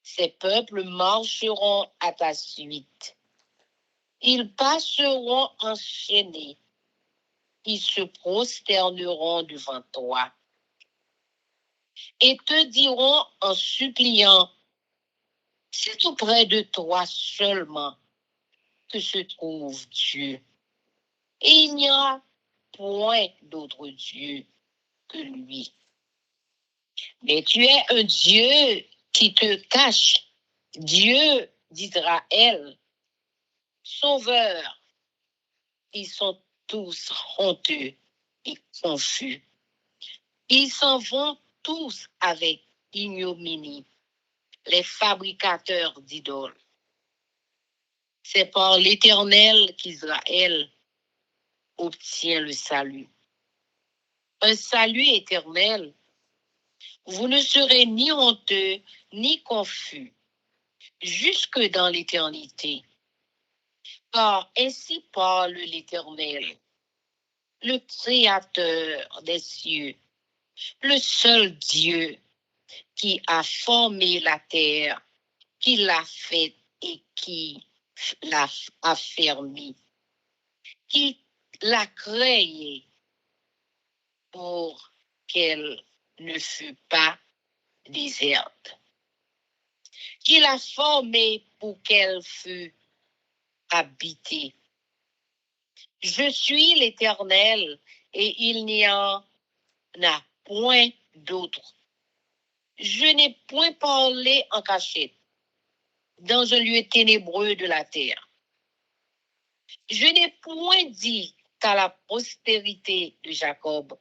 Ces peuples marcheront à ta suite. Ils passeront enchaînés. Ils se prosterneront devant toi et te diront en suppliant, c'est auprès de toi seulement que se trouve Dieu. Et il n'y a point d'autre Dieu que lui. Mais tu es un Dieu qui te cache, Dieu d'Israël, Sauveur. Ils sont tous honteux et confus. Ils s'en vont tous avec ignominie, les fabricateurs d'idoles. C'est par l'Éternel qu'Israël obtient le salut. Un salut éternel. Vous ne serez ni honteux ni confus jusque dans l'éternité. Car ainsi parle l'Éternel, le Créateur des cieux, le seul Dieu qui a formé la terre, qui l'a faite et qui l'a affermi, qui l'a créée pour qu'elle ne fût pas déserte, qui l'a formée pour qu'elle fût habitée. Je suis l'Éternel et il n'y en a point d'autre. Je n'ai point parlé en cachette, dans un lieu ténébreux de la terre. Je n'ai point dit qu'à la postérité de Jacob,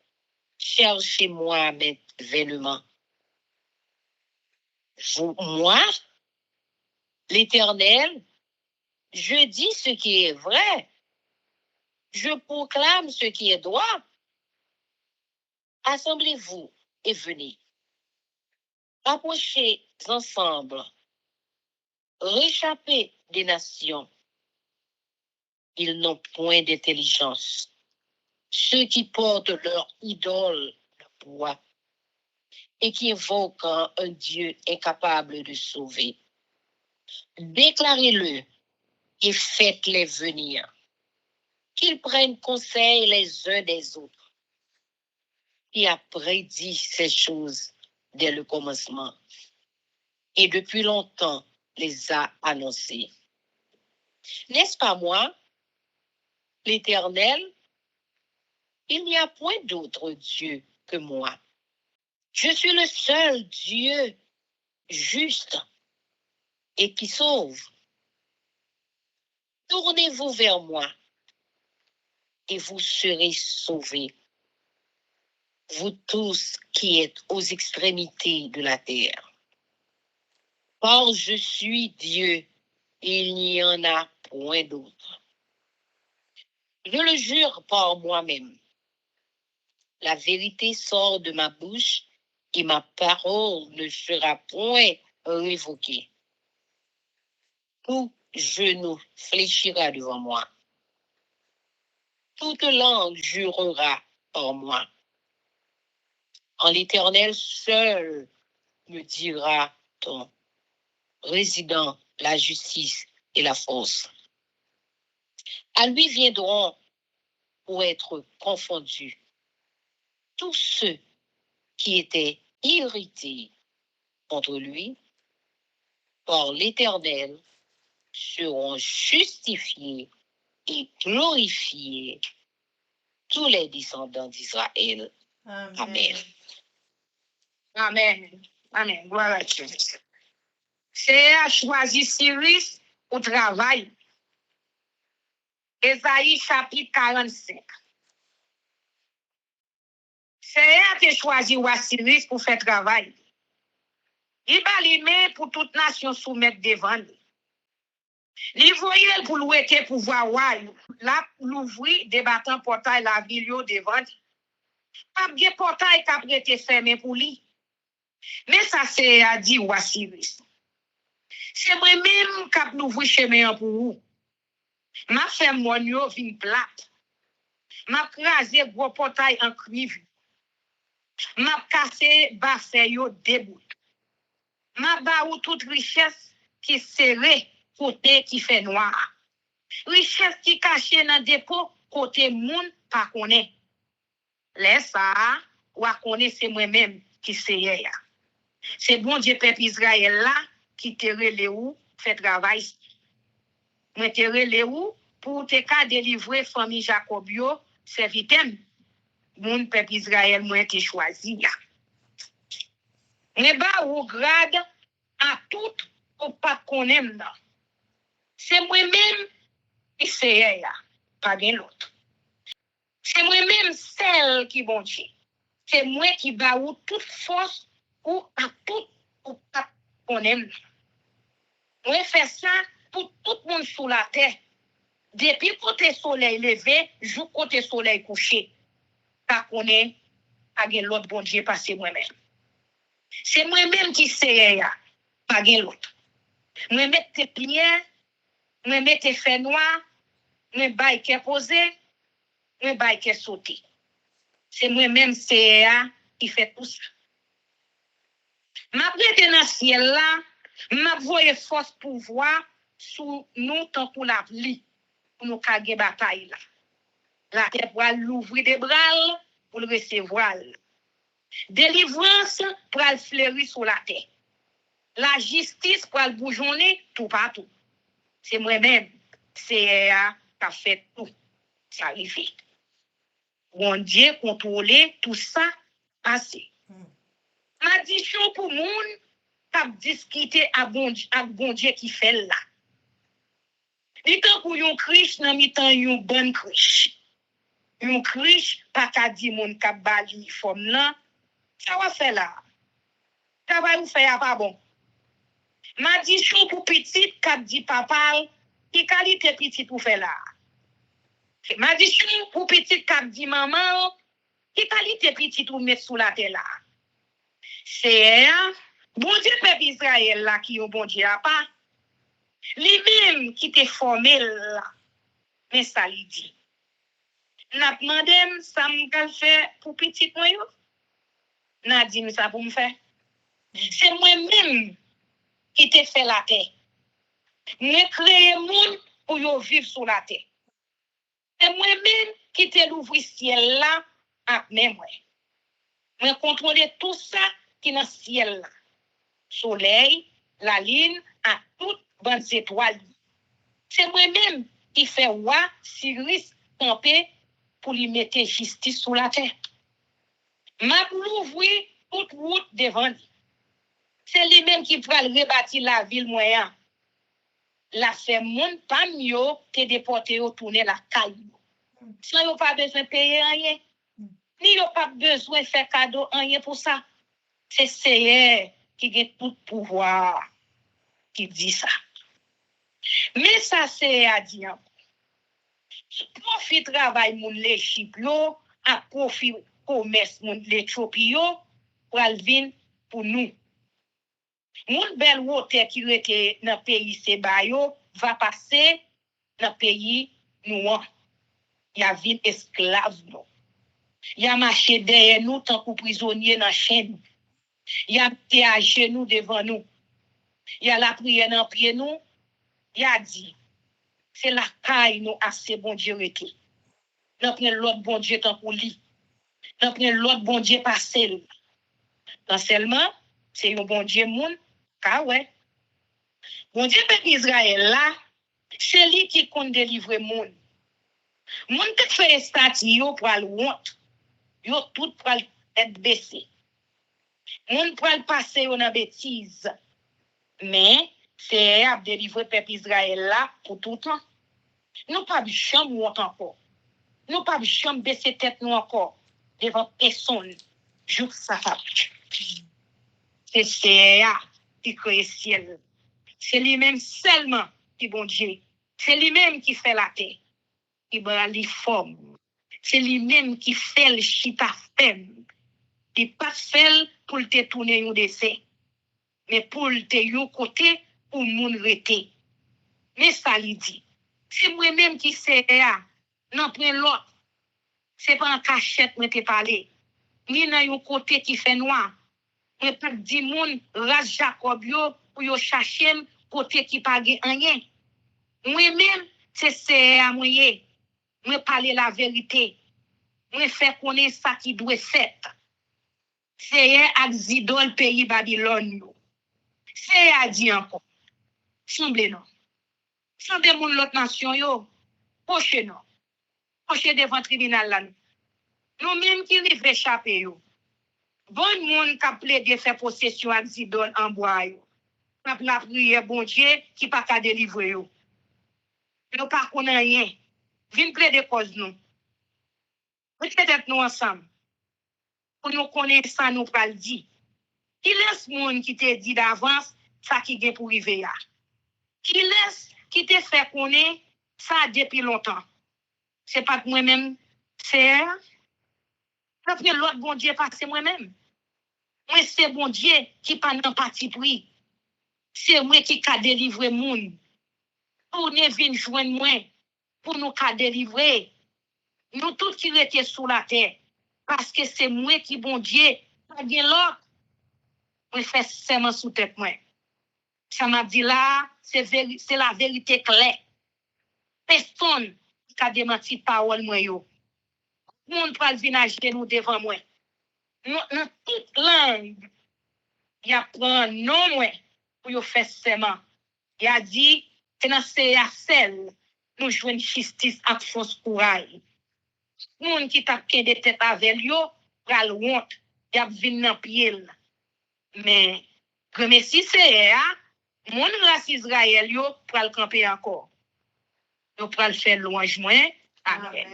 cherchez-moi vainement. Moi, l'Éternel, je dis ce qui est vrai. Je proclame ce qui est droit. Assemblez-vous et venez. Approchez ensemble. Réchappez des nations. Ils n'ont point d'intelligence. Ceux qui portent leur idole de bois et qui invoquent un Dieu incapable de sauver. Déclarez-le et faites-les venir. Qu'ils prennent conseil les uns des autres. Qui a prédit ces choses dès le commencement et depuis longtemps les a annoncées. N'est-ce pas moi, l'Éternel? Il n'y a point d'autre Dieu que moi. Je suis le seul Dieu juste et qui sauve. Tournez-vous vers moi et vous serez sauvés. Vous tous qui êtes aux extrémités de la terre. Car je suis Dieu et il n'y en a point d'autre. Je le jure par moi-même. La vérité sort de ma bouche et ma parole ne sera point révoquée. Tout genou fléchira devant moi. Toute langue jurera par moi. En l'Éternel seul me dira-t-on, résident la justice et la force. À lui viendront pour être confondus tous ceux qui étaient irrités contre lui, par l'Éternel seront justifiés et glorifiés tous les descendants d'Israël. Amen. Amen. Amen. Gloire à Dieu. C'est à choisir Cyrus au travail. Ésaïe chapitre 45. C'est à te choisir Cyrus pour faire travail. Il va l'aimer pour toute nation soumettre devant lui. Il voyait pour louer pouvoir là l'ouvrir débattant portail la ville devant lui. Pas de portail qui a prêté fermé pour lui. Mais ça c'est à dire Cyrus. C'est moi-même qui a l'ouvrir chemin pour vous. Ma fait mon yo vin plate. M'a crasé gros portail en cuivre. M'a cassé bassin yo debout. M'a ba ou toute richesse qui serré côté qui fait noir. Richesse qui cachée dans dépôt côté moun pas connaît. Laisse ça ou a connaît c'est moi-même qui c'est. C'est bon Dieu peuple Israël là qui te relé ou fait travail. Moi te relé ou pour te ka délivrer famille Jacobio servitem. Moun peuple Israël moi te choisi. Mais ba ou grade à tout ou pas connaître. C'est moi-même qui c'est pas gen l'autre. C'est moi-même celle qui bon Dieu. C'est moi qui ba ou toute force ou à tout ou pas connaître. Moi fait ça pour tout le monde sous la terre. Depuis côté soleil levé, jusqu'au côté soleil couché. Pas connaît pas gen l'autre bon Dieu parce que moi-même. C'est moi-même qui sais pas gen l'autre. Moi mettre tes pieds, moi mettre fait noir, moi bail qui posé, moi bail qui sauté. C'est moi-même c'est qui fait tout ça. M'a prêté dans ciel là, m'a voyé force pouvoir sous nous tant pour la vie pour nous caguer bataille là. La terre pour l'ouvrir des bras pour le recevoir. Délivrance pour le fleurir sur la terre. La justice pour le bourgeonner tout partout. C'est moi-même, c'est qui a fait tout. Ça arrive. Bon Dieu contrôler tout ça assez. Maldiction pour moun qui discuter à bon Dieu qui fait là. Dit pour yon krish nan mitan yon bonne krish. Yon krish pas ka di moun k'ap ba uniforme là, ça va faire là. Ça va nous faire pas bon. Maldition pour petit k'ap di papa, qui qualité petit pour faire là. Maldition pour petit k'ap di maman, qui qualité petit pour mettre sous la terre là. C'est bon Dieu peuple Israël là qui yon bon Dieu a pas. Lui-même qui te formé là. Mais ça lui dit. N'a demandé ça me fait pour petit moi yo. N'a dit ça pour me faire. C'est moi-même qui te fait la terre. Moi créé monde pour yo vivre sur la terre. C'est moi-même qui te l'ouvrir ciel là avec mes moi. Moi contrôler tout ça qui dans ciel là. Soleil, la lune, à toutes bonnes étoiles. C'est moi-même qui fait roi Cyrus camper pour lui mettre justice sur la terre. M'a l'ouvrir toute route devant lui. C'est lui-même qui va rebâtir la ville moyen. La fait monde pas mieux que déporter au tourner la caille. Sans yo pas besoin de payer rien. Ni yo pas besoin de faire cadeau rien pour ça. C'est Seigneur qui a tout pouvoir qui dit ça. Mais ça c'est à dire. Profit travail moun l'Égypte yo, à profit commerce moun l'Éthiopie yo, pour venir pour nous. Moun bel wote qui était dans pays Seba yo va passer dans pays nous. Y a vin esclave nous. Y a marché derrière nous tant que prisonnier dans chaîne. Y a été à genoux devant nous. Y a la prière dans pied nous. Y a dit c'est la caille nous assez bon Dieu été. Nous prenons l'autre bon Dieu tant pour lui. Nous prenons l'autre bon Dieu passé. Non seulement c'est un bon Dieu moun, car ouais. Bon Dieu peuple Israël là, c'est lui qui compte délivrer moun. Moun qui fait statut yo pour le honte. Yo tout pour être baissé. Moun pour le passer yo dans bêtise. Mais c'est à délivrer peuple Israël là pour tout temps. Nous pas jamais honte encore. Nous pas jamais baisser tête nous encore devant personne. Jour ça va. C'est ça qui crée le ciel. C'est lui-même seulement qui bon Dieu. C'est lui-même qui fait la terre. Qui bat les formes. C'est lui-même qui fait le chita femme. Il pas fait pour te tourner un dessin. Mais pour te yon côté pour moun rete. Mais ça lui dit. C'est moi-même qui sais non prend l'autre. C'est pas en cachette moi te parler. Ni dans yon côté qui fait noir. Mais pas di moun ras Jacob yo pour yo chercher côté qui pas gen rien. Moi-même c'est à moyen. Moi parler la vérité. Moi faire connaître ça qui doit faire. C'est à zidol pays Babylone yo. C'est à dire encore. Semble non. Semble moun l'autre nation yo. Poche non. Poche devant tribunal là. Nous même qui rive échapper yo. Bon moun qui plaide faire possession à zidol en bois yo. K'ap la prière bon Dieu qui pas ka délivrer yo. Nous pas connait rien. Vin plaider cause nous. Peut-être nous ensemble. Pour nous connaître ça nous pral dire. Qui laisse moun qui te dit d'avance ça qui gen pour arriver là. Qui laisse qui te fait connaître ça depuis longtemps. C'est pas moi-même, c'est après l'autre bon Dieu pas c'est moi-même. Moi c'est bon Dieu qui pas dans parti pris. C'est moi qui ka délivrer moun. Pour ne vinn joindre moi pour nous ka délivrer. Nous tous qui étaient sous la terre parce que c'est moi qui bon Dieu pas gen l'autre. Moi fais seulement sous tête moi. Ça m'a dit là, c'est la vérité claire. Personne qui a démenti parole moi yo. Moun pral vinn à genoux devant moi. Nous toute langue y a prend non moi pour yo faire serment. Y a dit c'est dans CACL nous joindre justice ak force courage. Moun qui t'a de tête avec yo pral honte y a vinn dans pied. Mais, premier si c'est, mon race Israël, yo, pral camper encore. Yo pral faire louange moins. Amen.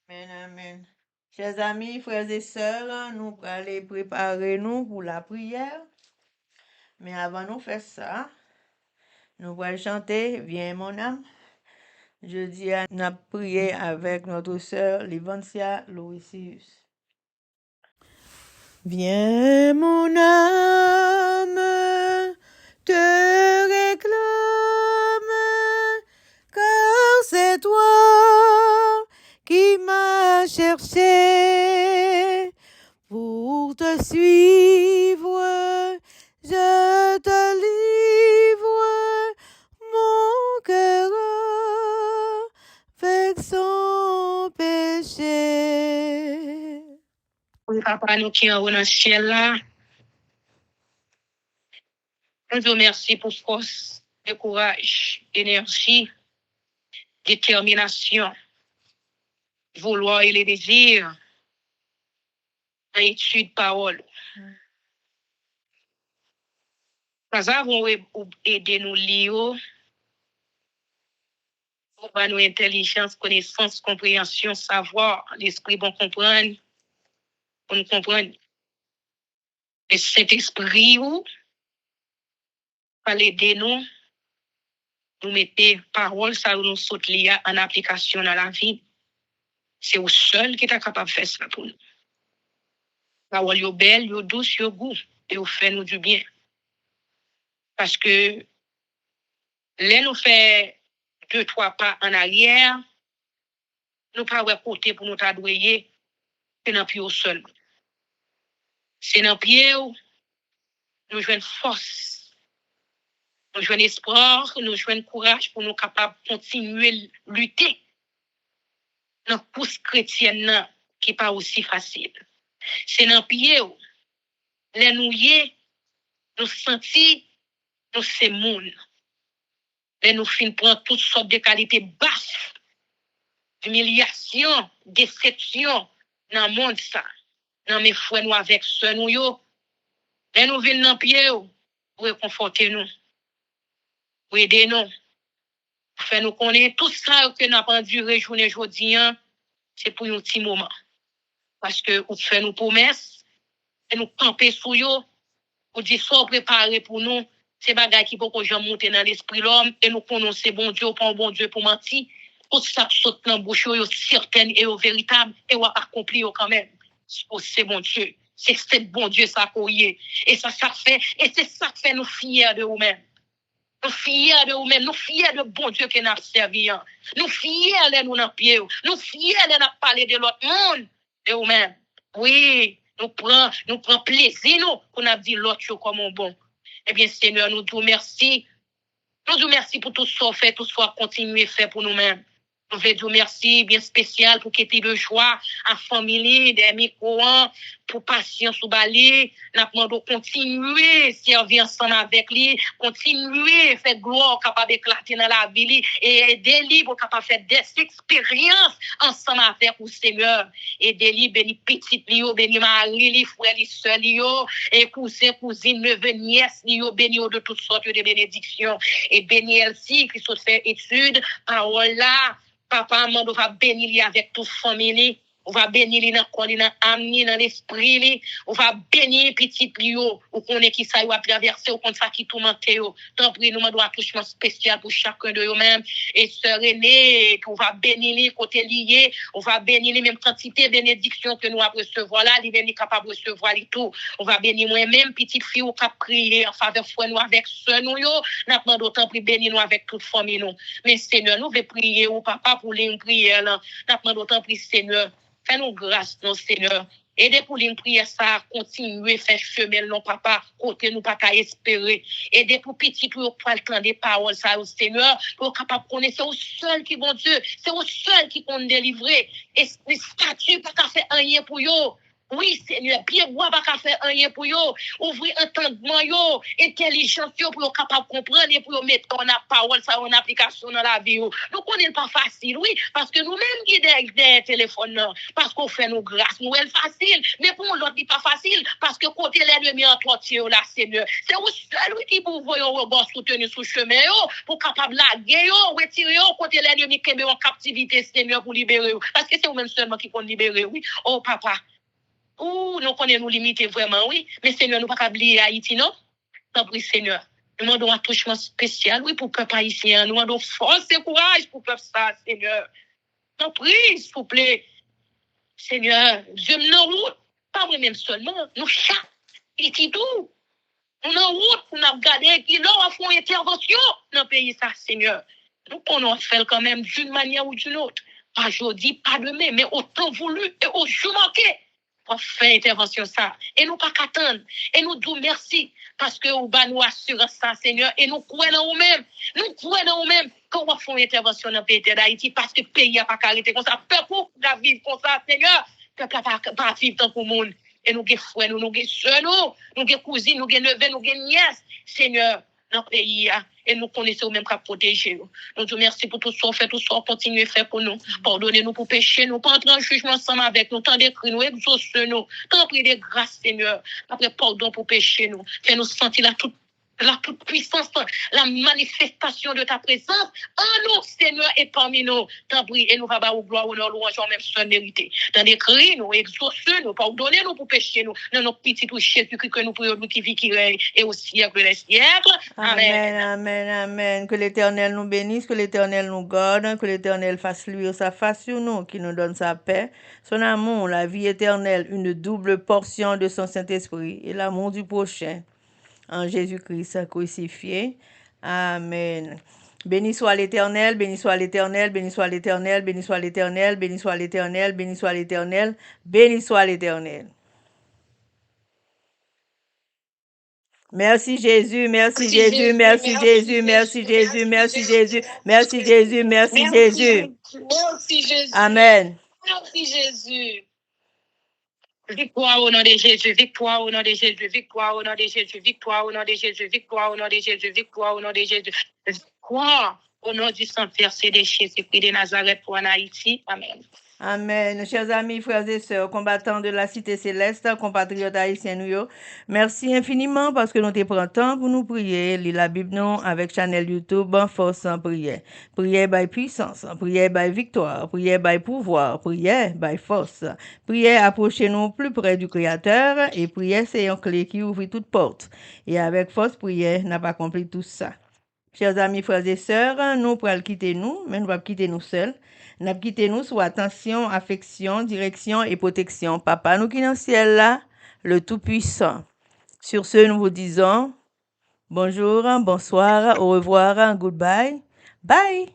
Amen, amen. Chers amis, frères et sœurs, nous allons préparer nous pour la prière. Mais avant de faire ça, nous allons chanter Viens mon âme. Je dis à nous prier avec notre sœur Livancia Loisius. Viens mon âme, te réclame, car c'est toi qui m'as cherché pour te suivre. Je te livre mon cœur avec son péché. Oui, papa, nous qui en haut dans le ciel là, nous te remercions pour force, de courage, énergie, détermination, vouloir et les désirs, dans l'étude parole. Nous avons aidé nous lire, pour nous intelligence, connaissance, compréhension, savoir, l'esprit bon comprendre, pour nous comprendre. Et cet esprit où, va l'aider nous mettez parole, ça nous saute lié en application dans la vie. C'est au seul qui est capable de faire ça pour nous. Parole yo belle, yo douce, yo goût, et vous fait nous du bien. Parce que, là, nous fait 2-3 pas en arrière, nous pas ouais côté pour nous t'adouer, c'est dans pied au seul. C'est dans pied où nous jouons force, nous jouons espoir, nous jouons courage pour nous capables de continuer à lutter dans la course chrétienne qui n'est pas aussi facile. C'est dans pied où les nous sentis, nous c'est moun. Les nous fin prendre toutes sortes de qualités basses, humiliation, déception dans le monde ça. Dans mes frères nous avec ceux nous yo. Les nous venons dans pied pour réconforter nous. Pour aider nous. Pour faire nous connaître tout ça que nous avons enduré journée aujourd'hui, c'est pour un petit moment. Parce que vous faites nos promesses, et nous camper sous yo, vous dites ça préparé pour nous, c'est bagaille qui peut que j'en monter dans l'esprit l'homme, et nous prononcer bon Dieu, pas un bon Dieu pour mentir. Tout ça saute dans la bouche, yo certaine et véritable, et on accompli quand même. C'est bon Dieu. C'est bon Dieu ça qu'on y est. Et ça fait, et c'est ça qui fait nous fiers de nous-mêmes. Nous fiers de nous-mêmes, nous fiers de bon Dieu qui nous a servi. Nous fiers de nous dans pied. Nous fiers de nous parler de l'autre monde de nous-mêmes. Oui, nous prenons plaisir nous pour nous dire l'autre comme un bon. Eh bien, Seigneur, nous te remercions. Nous te remercions pour tout ce qu'on fait, tout ce qu'on continue à faire pour nous-mêmes. Nous voulons dire merci bien spécial pour qu'il y ait de joie à famille, des micros, pour patience ou balai. Nous demandons continuer à servir ensemble avec lui, continuer à faire gloire capable d'éclater dans la vie et aider lui pour capable faire des expériences ensemble avec vous, Seigneur. Aider lui, béni petit lui, béni Marie, lui, frère, lui, soeur, lui, et cousin, cousine, neveu, nièce, lui, béni de toutes sortes de bénédictions. Et béni Elsie qui se fait étude, parole là. Papa, on va bénir avec toute famille. On va bénir dans le corps, dans l'âme, dans l'esprit. On va bénir petit Lio. On connaît qui ça va traverser, on connaît ça qui tourmente. Tant pis, nous demandons un attouchement spécial pour chacun de eux-mêmes. Et sœur Renée, on va bénir côté lié. On va bénir les mêmes quantités de bénédictions que nous avons recevoir là. Il est capable de recevoir les tout. On va bénir moi-même, petite fille, on va prier en faveur de nous avec sœur nous. Nous demandons autant de bénir nous avec toute famille. Nous. Mais Seigneur, nous voulons prier au papa pour les prières. Nous demandons autant de Seigneur. Fais-nous grâce, non, Seigneur. Aidez pour les prières, ça, continuer, faire chemin, non, papa, côté nous, pas qu'à espérer. Aidez pour petit, pour pas le temps des paroles, ça, au Seigneur, pour capable de connaître, c'est au seul qui, bon Dieu, c'est au seul qui compte délivrer. Et les statuts, pas qu'à faire rien pour eux. Oui, Seigneur, bien bois pas faire rien pour yo, ouvrir entendement yo, intelligence yo pour yo capable comprendre et pour yo mettre ton parole ça en application dans la vie yo. Nous connaissons pas facile, oui, parce que nous-mêmes qui des téléphones parce qu'on fait nos grâces, nous elle facile, mais pour l'autre n'est pas facile parce que côté l'ennemi en torture là, Seigneur. C'est au seul qui pour voir un rebord soutenu sous chemin yo pour capable laguer yo, retirer yo côté l'ennemi qui est en captivité, Seigneur, pour libérer yo. Parce que c'est vous-même seulement qui peut libérer, oui. Oh papa. Nous connaissons nous limiter vraiment, oui. Mais Seigneur, nous ne pouvons pas oublier Haïti, non? Tant pis, Seigneur. Nous demandons un attouchement spécial, oui, pour le peuple haïtien. Nous demandons force et courage pour le peuple ça, Seigneur. Tant pis, s'il vous plaît. Seigneur, Dieu nous route, pas moi-même seulement. Nous chaque petit tout. Nous en route, nous avons regardé qui leur font intervention dans le pays, ça, Seigneur. Nous connaissons faire quand même d'une manière ou d'une autre. Pas aujourd'hui, pas demain, mais autant voulu et au jour manqué. Pour faire intervention ça. Et nous pas qu'attendre. Et nous disons merci. Parce que nous nous assurons ça, Seigneur. Et nous croyons en nous-mêmes. Nous croyons en nous-mêmes qu'on va faire une intervention dans le pays d'Haïti. Parce que le pays n'a pas arrêté comme ça. Peuple va vivre comme ça, Seigneur. Peuple n'a pas vivre tant pour le monde. Et nous avons frères, nous avons soeurs, nous avons cousines, nous avons neveux, nous avons nièces, Seigneur, dans le pays. Et nous connaissons même qu'à protéger. Nous te merci pour tout ça, fait tout ça, continuez à faire pour nous. Pardonnez-nous pour pécher, nous pas entrer en jugement ensemble avec nous, tant d'écrire nous, exauce-nous, tant prie de grâce, Seigneur. Après, pardon pour pécher nous. Fais-nous sentir la toute puissance, la manifestation de ta présence en nous, Seigneur, et parmi nous. T'en prie, et nous va au gloire, honneur, louange, même sans mériter. Dans des cris, nous, exauce-nous, pardonnez-nous pour pécher nous, dans nos petits touchés, que nous prions, nous qui vit, qui règne, et au siècle des siècles. Amen, amen, amen. Que l'Éternel nous bénisse, que l'Éternel nous garde, que l'Éternel fasse luire sa face sur nous, qui nous donne sa paix, son amour, la vie éternelle, une double portion de son Saint-Esprit et l'amour du prochain. En Jésus-Christ crucifié. Amen. Béni soit l'Éternel, béni soit l'Éternel, béni soit l'Éternel, béni soit l'Éternel, béni soit l'Éternel, béni soit l'Éternel, béni soit l'Éternel. Merci Jésus, merci Jésus, merci Jésus, merci Jésus, merci Jésus, merci Jésus, merci Jésus. Merci Jésus. Amen. Merci Jésus. Victoire au nom de Jésus, victoire au nom de Jésus, victoire au nom de Jésus, victoire au nom de Jésus, victoire au nom de Jésus, victoire au nom de Jésus, victoire au nom du Saint-Père, c'est de Jésus-Christ de Nazareth pour en Haïti. Amen. Amen. Chers amis, frères et sœurs, combattants de la cité céleste, compatriotes haïtiens, nous, merci infiniment parce que nous te prenons temps pour nous prier. Lire la Bible nous avec channel YouTube, force en prière. Prière by puissance, prière by victoire, prière by pouvoir, prière by force. Prière approcher nous plus près du Créateur et prière c'est une clé qui ouvre toute porte. Et avec force, prière n'a pas accompli tout ça. Chers amis, frères et sœurs, nous pourrons quitter nous, mais nous ne pouvons pas quitter nous seuls. Nous avons quitté nous sous attention, affection, direction et protection. Papa, nous qui dans le ciel là, le Tout-Puissant. Sur ce, nous vous disons bonjour, bonsoir, au revoir, goodbye, bye.